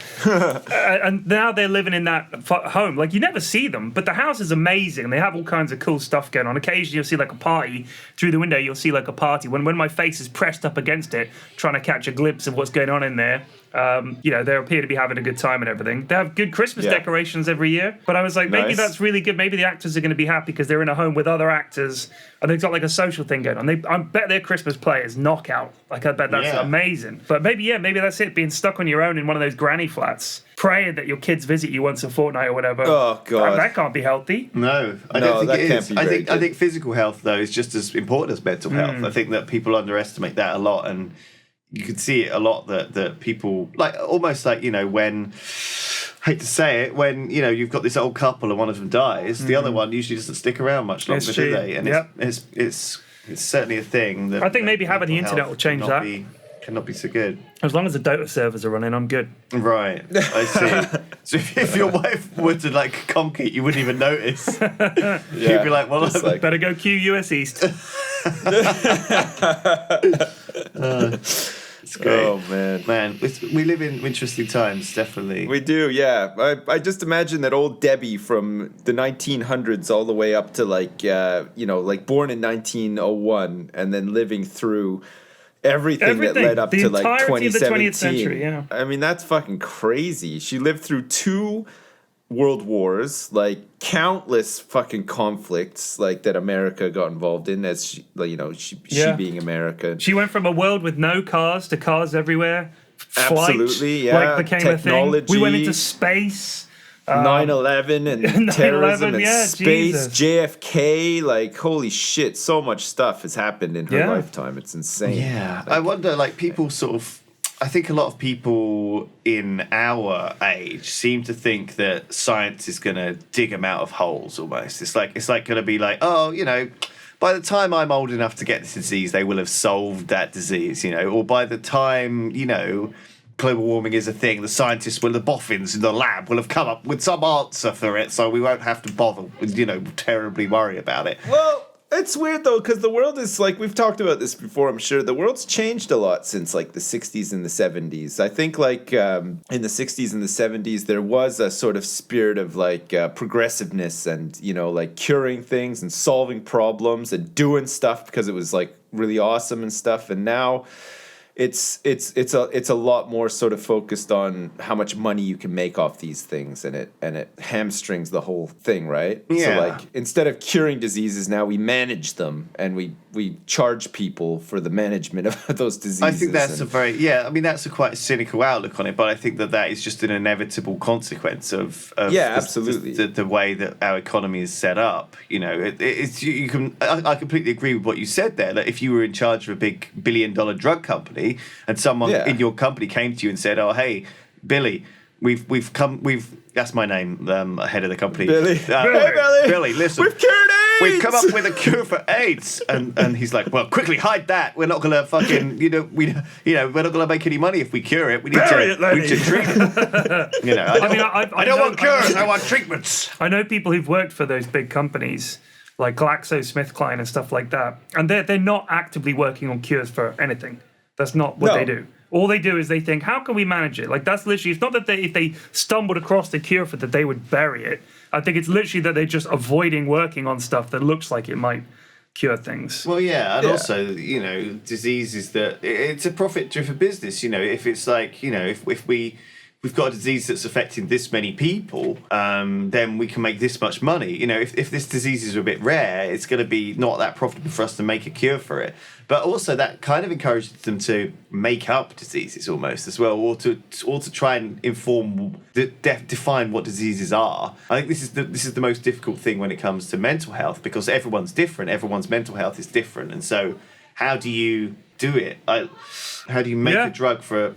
B: And now they're living in that home. Like you never see them, but the house is amazing. They have all kinds of cool stuff going on. Occasionally, you'll see like a party through the window. You'll see like a party when my face is pressed up against it, trying to catch a glimpse of what's going on in there. They appear to be having a good time and everything. They have good Christmas decorations every year. But I was like, maybe that's really good. Maybe the actors are going to be happy because they're in a home with other actors and they've got like a social thing going on. I bet their Christmas play is knockout. Like I bet that's amazing. But maybe that's it. Being stuck on your own in one of those granny flats, praying that your kids visit you once a fortnight or whatever.
C: Oh God,
B: that can't be healthy.
A: No, I don't think it is. I think physical health though is just as important as mental health. I think that people underestimate that a lot, and you can see it a lot that people like almost like when hate to say it when you've got this old couple and one of them dies, the other one usually doesn't stick around much longer, do they? And it's certainly a thing that
B: I think maybe having the internet will change that.
A: Cannot be so good.
B: As long as the Dota servers are running, I'm good.
A: Right, I see. So if your wife were to like conk it, you wouldn't even notice. You'd be like, well,
B: better go Q US East.
A: It's great.
C: Oh man,
A: we live in interesting times, definitely.
C: We do, yeah. I just imagine that old Debbie from the 1900s all the way up to like born in 1901 and then living through everything that led up to like 2017.
B: Of the 20th century, yeah.
C: I mean, that's fucking crazy. She lived through 2 world wars, like countless fucking conflicts, like that America got involved in as she being America.
B: She went from a world with no cars to cars everywhere.
C: Absolutely, yeah.
B: Like became technology. A thing. We went into space.
C: 9/11 and terrorism and space,
B: Jesus.
C: JFK, like holy shit, so much stuff has happened in her lifetime. It's insane.
A: Yeah, I wonder, like people sort of. I think a lot of people in our age seem to think that science is going to dig them out of holes almost. It's like going to be like, oh, by the time I'm old enough to get this disease, they will have solved that disease, or by the time, global warming is a thing, the boffins in the lab will have come up with some answer for it, so we won't have to bother, terribly worry about it.
C: Well, It's weird though, because the world is like, we've talked about this before, I'm sure. The world's changed a lot since like the 60s and the 70s. I think like in the 60s and the 70s, there was a sort of spirit of like progressiveness and, you know, like curing things and solving problems and doing stuff because it was like really awesome and stuff. And now it's a lot more sort of focused on how much money you can make off these things, and it hamstrings the whole thing, right?
A: Yeah.
C: So like instead of curing diseases, now we manage them and we charge people for the management of those diseases.
A: I think that's that's a quite cynical outlook on it, but I think that is just an inevitable consequence of
C: absolutely
A: the way that our economy is set up. You know, I completely agree with what you said there, that if you were in charge of a big $1 billion drug company and someone in your company came to you and said, "Oh, hey, Billy, that's my name, head of the company.
C: Billy.
A: Hey, Billy. Billy, listen.
C: We've cured AIDS!
A: We've come up with a cure for AIDS." And he's like, "Well, quickly hide that. We're not going to fucking, we're not going to make any money if we cure it. We need to treat it." You know, I don't want cures. I want treatments.
B: I know people who've worked for those big companies like GlaxoSmithKline and stuff like that, and they're not actively working on cures for anything. That's not what they do. All they do is they think, how can we manage it? Like, that's literally, it's not that if they stumbled across the cure for that, they would bury it. I think it's literally that they're just avoiding working on stuff that looks like it might cure things.
A: Well, also, diseases that, it's a profit-driven business, if it's like, if we've got a disease that's affecting this many people, then we can make this much money. If this disease is a bit rare, it's going to be not that profitable for us to make a cure for it. But also that kind of encourages them to make up diseases almost as well, or to try and define what diseases are. I think this is the most difficult thing when it comes to mental health, because everyone's different. Everyone's mental health is different, and so how do you do it? How do you make a drug for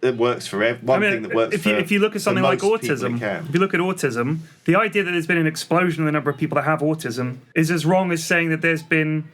A: that works for one thing that works
B: if you look at something like autism, if you look at autism, the idea that there's been an explosion in the number of people that have autism is as wrong as saying that there's been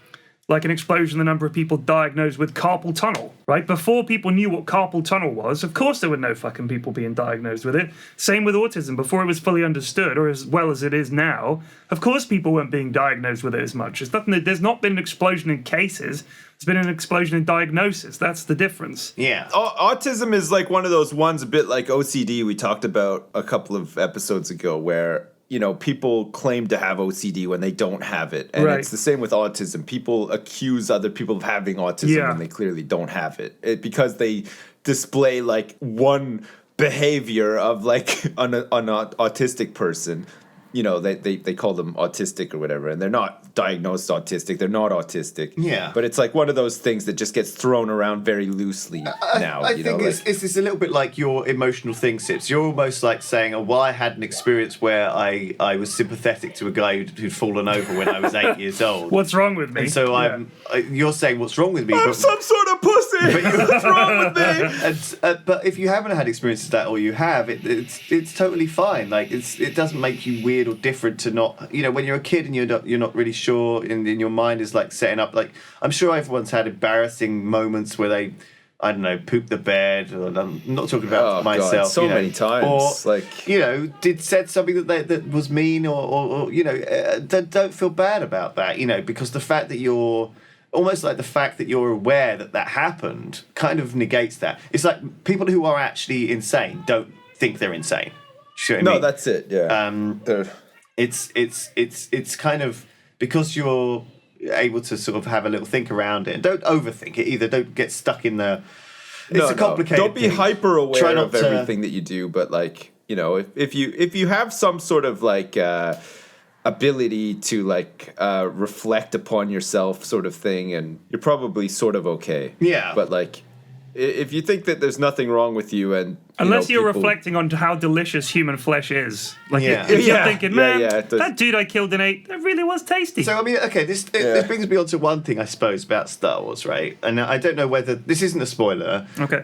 B: like an explosion in the number of people diagnosed with carpal tunnel, right? Before people knew what carpal tunnel was, of course there were no fucking people being diagnosed with it. Same with autism. Before it was fully understood, or as well as it is now, of course people weren't being diagnosed with it as much. There's not been an explosion in cases. There's been an explosion in diagnosis. That's the difference.
A: Yeah.
C: Autism is like one of those ones, a bit like OCD we talked about a couple of episodes ago, where people claim to have OCD when they don't have it. And it's the same with autism. People accuse other people of having autism when they clearly don't have it. Because they display like one behavior of like an autistic person. They call them autistic or whatever, and they're not diagnosed autistic. They're not autistic.
A: Yeah.
C: But it's like one of those things that just gets thrown around very loosely now.
A: I think it's a little bit like your emotional thing, Sips. You're almost like saying, "Oh, well, I had an experience where I was sympathetic to a guy who'd fallen over when I was 8 years old.
B: What's wrong with me?"
A: And so you're saying, "What's wrong with me?"
C: I'm some sort of pussy. What's wrong with me?
A: But if you haven't had experiences like that, or you have, it's totally fine. Like it doesn't make you weird or different to not, when you're a kid and you're not really sure, and in your mind is like setting up, like, I'm sure everyone's had embarrassing moments where they, I don't know, poop the bed, or I'm not talking about myself.
C: God, many times.
A: Or, said something that was mean, or don't feel bad about that, because the fact that you're, almost like the fact that you're aware that happened kind of negates that. It's like people who are actually insane don't think they're insane.
C: No, that's it. Yeah.
A: It's kind of, because you're able to sort of have a little think around it. Don't overthink it either. Don't get stuck in the. It's a complicated.
C: Don't be hyper aware of
A: to,
C: everything that you do, but like if you have some sort of like ability to like reflect upon yourself, sort of thing, and you're probably sort of okay.
A: Yeah.
C: But like, if you think that there's nothing wrong with you, and
B: unless you're reflecting on how delicious human flesh is, like if you're thinking, man, that dude I killed and ate, that really was tasty.
A: So I mean, okay, this brings me on to one thing, I suppose, about Star Wars, right? And I don't know whether this isn't a spoiler.
B: Okay.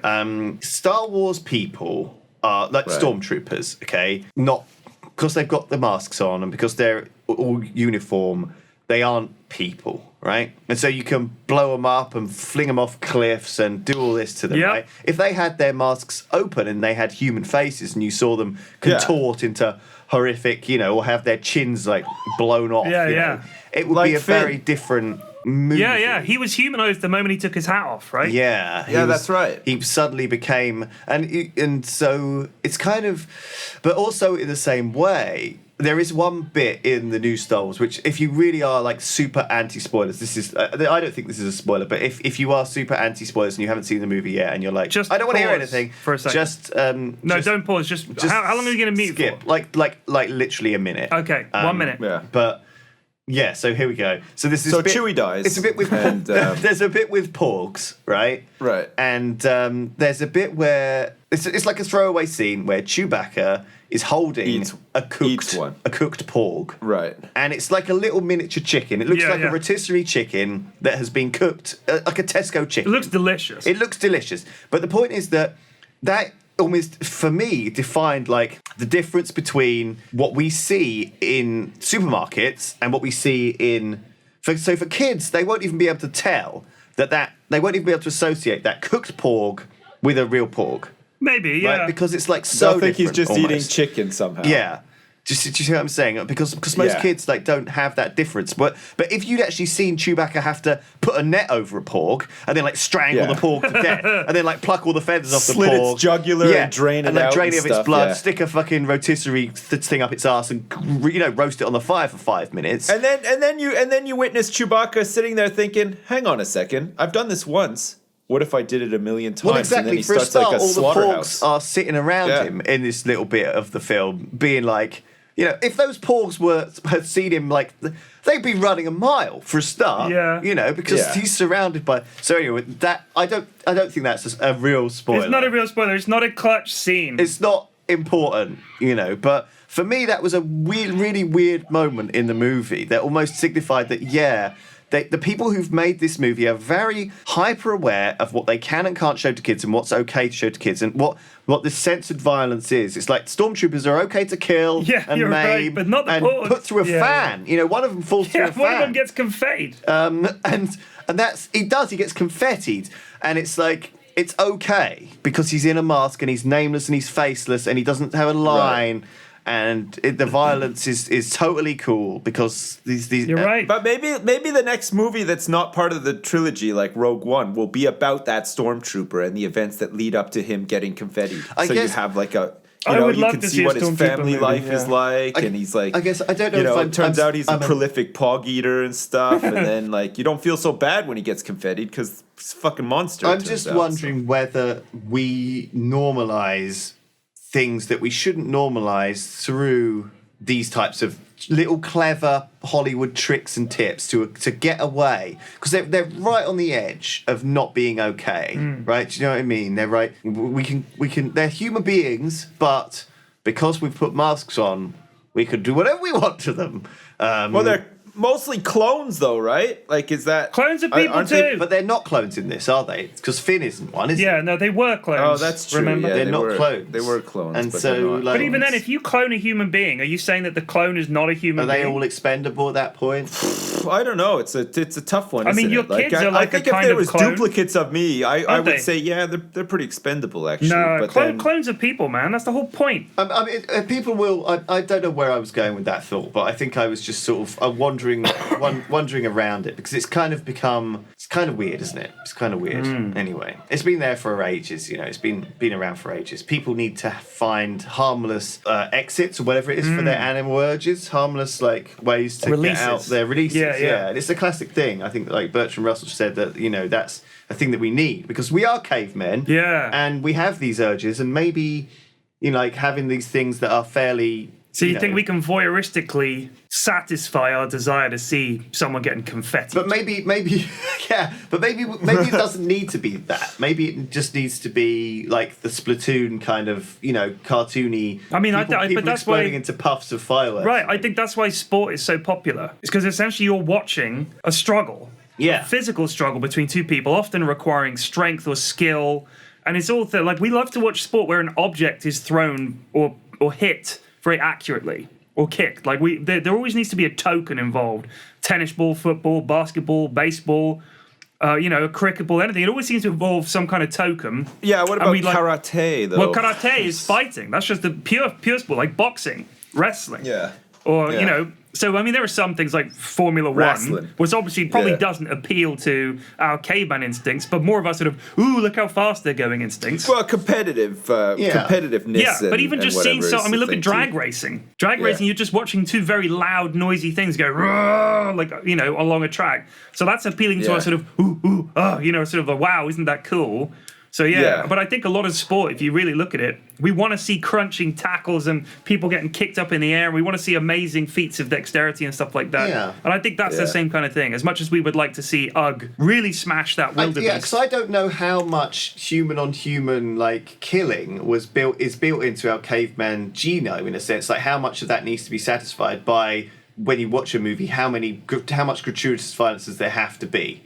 A: Star Wars people are like stormtroopers, okay? Not because they've got the masks on and because they're all uniform. they aren't people, right? And so you can blow them up and fling them off cliffs and do all this to them, right? If they had their masks open and they had human faces and you saw them contort into horrific, or have their chins like blown off, it would be a very different movie.
B: He was humanized the moment he took his hat off, right?
C: That's right.
A: He suddenly became, and so it's kind of, but also in the same way, there is one bit in the new Star Wars which, if you really are like super anti-spoilers, this is, I don't think this is a spoiler, but if you are super anti-spoilers and you haven't seen the movie yet and you're like,
B: just
A: I don't want to hear anything,
B: for a second. Don't pause. Just how long are you going to mute
A: skip,
B: for?
A: like literally a minute.
B: Okay, 1 minute.
C: Yeah.
A: But yeah, so here we go. So this is
C: Chewie dies.
A: It's a bit with there's a bit with porgs, right?
C: Right.
A: And there's a bit where it's like a throwaway scene where Chewbacca is holding a cooked porg.
C: Right.
A: And it's like a little miniature chicken. It looks like a rotisserie chicken that has been cooked, like a Tesco chicken.
B: It looks delicious.
A: It looks delicious. But the point is that almost, for me, defined like the difference between what we see in supermarkets and what we see in... So for kids, they won't even be able to tell that they won't even be able to associate that cooked porg with a real porg.
B: Maybe, yeah.
A: Right? Because it's like so
C: I think he's just
A: almost
C: eating chicken somehow.
A: Yeah. Do you see what I'm saying? Because most kids like don't have that difference. But if you'd actually seen Chewbacca have to put a net over a porg and then like strangle the porg to death and then like pluck all the feathers off the porg,
C: slit its jugular and drain it
A: and then
C: out
A: drain it of its
C: stuff,
A: blood, stick a fucking rotisserie thing up its ass and roast it on the fire for 5 minutes.
C: And then you witness Chewbacca sitting there thinking, "Hang on a second, I've done this once. What if I did it a million times?"
A: Well, exactly.
C: And then he
A: For a
C: starts
A: start,
C: like a
A: all the
C: slaughterhouse.
A: porgs are sitting around him in this little bit of the film, being like, if those porgs had seen him, like, they'd be running a mile for a start.
B: Yeah.
A: Because he's surrounded by. So anyway, that I don't think that's a real spoiler.
B: It's not a real spoiler. It's not a clutch scene.
A: It's not important, But for me, that was a really weird moment in the movie that almost signified that the people who've made this movie are very hyper aware of what they can and can't show to kids and what's okay to show to kids and what the censored violence is. It's like stormtroopers are okay to kill and maim
B: right, but not the
A: and
B: porgs.
A: put through a fan. One of them falls through a fan.
B: One of them gets confettied.
A: And that's he gets confettied, and it's like it's okay because he's in a mask and he's nameless and he's faceless and he doesn't have a line. Right. And the violence is totally cool because these
B: You're right.
C: But maybe the next movie that's not part of the trilogy, like Rogue One, will be about that stormtrooper and the events that lead up to him getting confetti. So you have like a... you can see what his family life is like, and he's like...
A: I guess, I don't know if
C: it turns out he's a prolific pog eater and stuff, and then like you don't feel so bad when he gets confettied because he's a fucking monster.
A: I'm just wondering whether we normalize things that we shouldn't normalize through these types of little clever Hollywood tricks and tips to get away, because they're right on the edge of not being okay, right? Do you know what I mean? They're right. We can. They're human beings, but because we've put masks on, we can do whatever we want to them.
C: Well, they're mostly clones, though, right? Like, is that
B: clones of people too?
A: But they're not clones in this, are they? Because Finn isn't one, is he?
B: Yeah, no, they were clones.
C: Oh, that's true.
B: Remember,
C: Yeah,
A: they're not clones.
C: They were clones,
A: and
C: but
A: so
C: they're not.
A: like,
B: but even then, if you clone a human being, are you saying that the clone is not a human being?
A: Are they all expendable at that point?
C: I don't know. It's a tough one.
B: I mean, your kids are like
C: I think
B: a kind
C: if there
B: of
C: was
B: clone.
C: duplicates of me, I would say they're pretty expendable actually.
B: No,
C: but
B: clones of people, man. That's the whole point.
A: I mean, people will. I don't know where I was going with that thought, but I think I was just sort of wandering around it because it's kind of weird, isn't it? It's kind of weird. Anyway, it's been there for ages. It's been around for ages. People need to find harmless exits or whatever it is for their animal urges. Harmless like ways to get out their releases. Yeah. And it's a classic thing. I think like Bertrand Russell said that that's a thing that we need because we are cavemen.
B: Yeah.
A: And we have these urges, and maybe like having these things that are fairly.
B: So you think we can voyeuristically satisfy our desire to see someone getting confetti?
A: But maybe, yeah. But maybe it doesn't need to be that. Maybe it just needs to be like the Splatoon kind of, cartoony.
B: I mean,
A: people
B: but that's
A: exploding
B: why
A: into puffs of fireworks.
B: Right. I think that's why sport is so popular. It's because essentially you're watching a struggle, a physical struggle between two people, often requiring strength or skill, and it's all like we love to watch sport where an object is thrown or hit very accurately or kicked. Like there always needs to be a token involved tennis ball, football, basketball, baseball, cricket ball, anything. It always seems to involve some kind of token.
C: Yeah, what about karate, though?
B: Well, karate is fighting. That's just the pure sport, like boxing, wrestling.
C: Yeah.
B: Or, so, I mean, there are some things like Formula
C: Wrestling.
B: 1, which obviously probably doesn't appeal to our caveman instincts, but more of our sort of, ooh, look how fast they're going instincts.
C: Well, competitiveness.
B: Yeah, but even just seeing look at drag racing. Drag racing, you're just watching two very loud, noisy things go, along a track. So that's appealing to our sort of, sort of a wow, isn't that cool? So, but I think a lot of sport, if you really look at it, we want to see crunching tackles and people getting kicked up in the air. And we want to see amazing feats of dexterity and stuff like that. Yeah. And I think that's the same kind of thing. As much as we would like to see UGG really smash that wildebeest.
A: Because I don't know how much human-on-human killing is built into our caveman genome, in a sense. Like how much of that needs to be satisfied by, when you watch a movie, how much gratuitous violence does there have to be?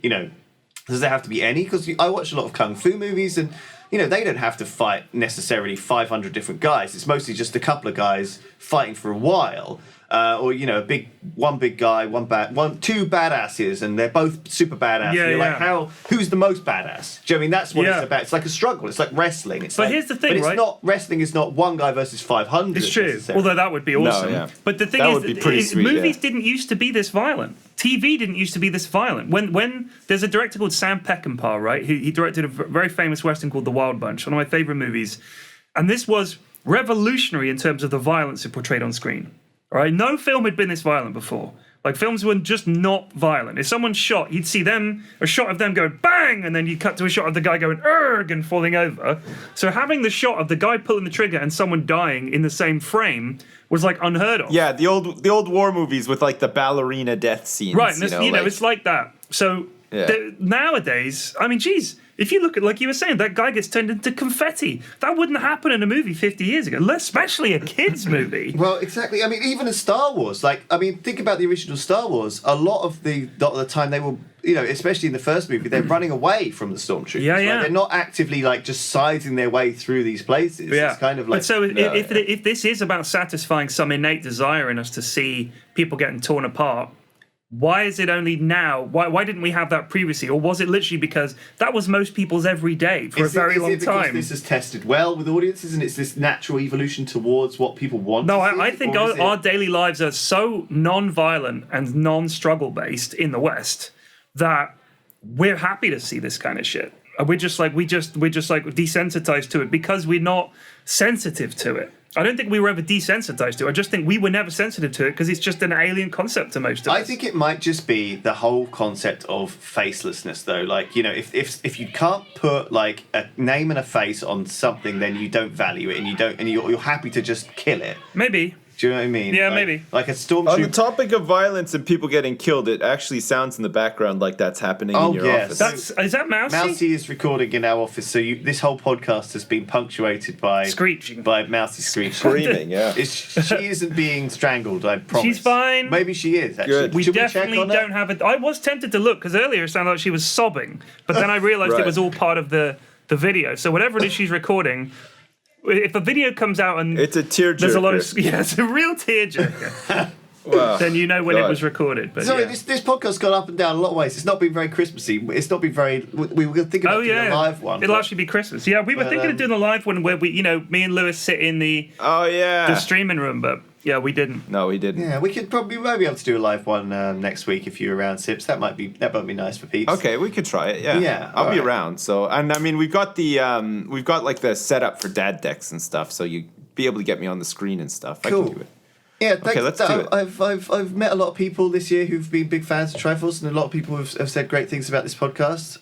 A: Does there have to be any? Because I watch a lot of kung fu movies, and they don't have to fight necessarily 500 different guys. It's mostly just a couple of guys fighting for a while, or one big guy, two badasses, and they're both super badass.
B: Yeah,
A: like, who's the most badass? Do you know what I mean? That's what it's about. It's like a struggle. It's like wrestling.
B: Here's the thing,
A: right? Wrestling is not one guy versus 500.
B: It's true. Although that would be awesome.
C: No,
B: but the thing is, movies didn't used to be this violent. TV didn't used to be this violent. When there's a director called Sam Peckinpah, right? He directed a very famous Western called The Wild Bunch, one of my favorite movies. And this was revolutionary in terms of the violence it portrayed on screen. All right? No film had been this violent before. Like, films were just not violent. If someone shot, you'd see a shot of them going bang, and then you'd cut to a shot of the guy going erg and falling over. So having the shot of the guy pulling the trigger and someone dying in the same frame was like unheard of.
C: Yeah, the old war movies with like the ballerina death scenes.
B: Right, and it's like that. So nowadays, I mean, geez, if you look at, like you were saying, that guy gets turned into confetti. That wouldn't happen in a movie 50 years ago, especially a kid's movie.
A: Well, exactly. I mean, even in Star Wars, think about the original Star Wars. A lot of the time they were, especially in the first movie, they're running away from the stormtroopers.
B: Yeah.
A: Right? They're not actively just siding their way through these places.
B: Yeah.
A: It's kind of like.
B: But so if this is about satisfying some innate desire in us to see people getting torn apart, why is it only now? Why didn't we have that previously? Or was it literally because that was most people's everyday for a very long time?
A: This has tested well with audiences, and it's this natural evolution towards what people want?
B: No, I think our daily lives are so non-violent and non-struggle based in the West that we're happy to see this kind of shit. We're just desensitized to it because we're not sensitive to it. I don't think we were ever desensitized to it. I just think we were never sensitive to it because it's just an alien concept to most of us.
A: I think it might just be the whole concept of facelessness, though. If you can't put a name and a face on something, then you don't value it, and you're happy to just kill it.
B: Maybe.
A: Do you know what I mean?
B: Yeah, maybe.
A: Like a stormtrooper.
C: On the topic of violence and people getting killed, it actually sounds in the background like that's happening in your office.
B: Is that Mousy?
A: Mousy is recording in our office, so this whole podcast has been punctuated by
B: screeching,
A: by Mousy screeching,
C: screaming. Yeah,
A: she isn't being strangled. I promise.
B: She's fine.
A: Maybe she is. Actually,
B: we definitely don't have it. I was tempted to look because earlier it sounded like she was sobbing, but then I realized it was all part of the video. So whatever it is she's recording. If a video comes out and
C: it's a tearjerker,
B: there's a lot of it's a real tearjerker.
C: Well,
B: then you know when it was recorded. But
A: sorry, this podcast's gone up and down a lot of ways. It's not been very Christmassy. It's not been very. We were thinking about doing a live one.
B: It'll actually be Christmas. Yeah, we were thinking of doing a live one where we, me and Lewis sit in the the streaming room, but yeah, we didn't.
C: No, we didn't.
A: Yeah, we might be able to do a live one next week if you're around, Sips. That might be nice for peeps.
C: Okay, we could try it. Yeah, I'll be around. So, and I mean, we've got the setup for dad decks and stuff, so you be able to get me on the screen and stuff.
A: Cool.
C: I can do it.
A: Yeah,
C: okay, let's do it.
A: I've met a lot of people this year who've been big fans of Triforce, and a lot of people have said great things about this podcast.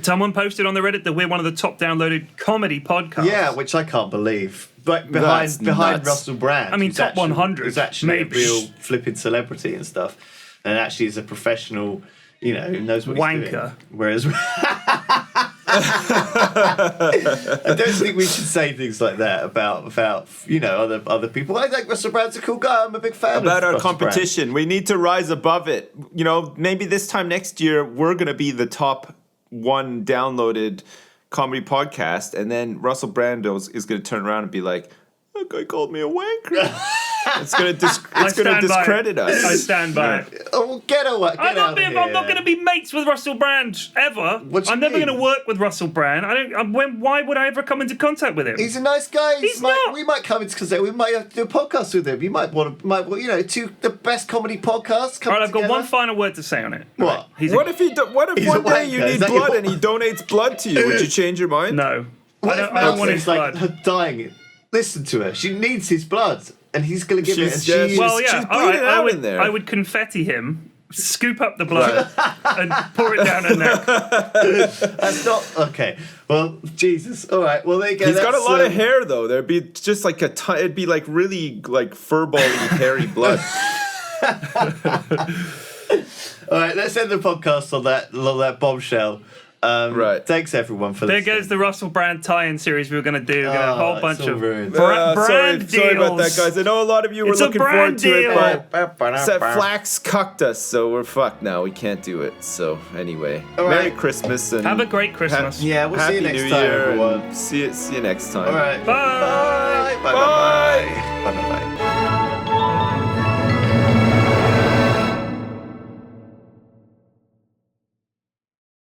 B: Someone posted on the Reddit that we're one of the top downloaded comedy podcasts.
A: Yeah, which I can't believe. But behind Russell Brand,
B: I mean, top 100.
A: Who's actually a real flipping celebrity and stuff, and actually is a professional, who knows what he's doing. Whereas. I don't think we should say things like that about other people. I think Russell Brand's a cool guy. I'm a big fan
C: about
A: of
C: our competition. We need to rise above it. Maybe this time next year we're going to be the top one downloaded comedy podcast, and then Russell Brand is going to turn around and be like, "That guy called me a wanker." It's gonna discredit us.
B: I stand by it.
A: Oh, get away!
B: I'm not going to be mates with Russell Brand ever. I'm never going to work with Russell Brand. Why would I ever come into contact with him?
A: He's a nice guy.
B: He's not.
A: We might come into contact. We might have to do a podcast with him. You might want to, two the best comedy podcasts.
B: All right, I've got one final word to say on it.
A: What?
C: What if one day you need blood and he donates blood to you? Would you change your mind?
B: No.
A: What
B: I don't want his blood.
A: Like her dying. Listen to her. She needs his blood, and he's going to give it. And
C: she's bleeding out in there.
B: I would confetti him, scoop up the blood, and pour it down her neck.
A: That's not okay. Well, Jesus. All right. Well, there you go.
C: He's got a lot of hair, though. There'd be just like it'd be like really like furball-y, hairy blood.
A: All right. Let's end the podcast on that bombshell.
C: Right.
A: Thanks everyone for listening.
B: There goes the Russell Brand tie-in series we were going to do. A whole bunch of brand
C: sorry about that, guys. I know a lot of you were looking forward to it, but Flax cucked us, so we're fucked now. We can't do it. So anyway, Merry Christmas and
B: have a great Christmas.
A: We'll see you next time, everyone.
C: See you next time.
A: All right.
B: Bye.
A: Bye.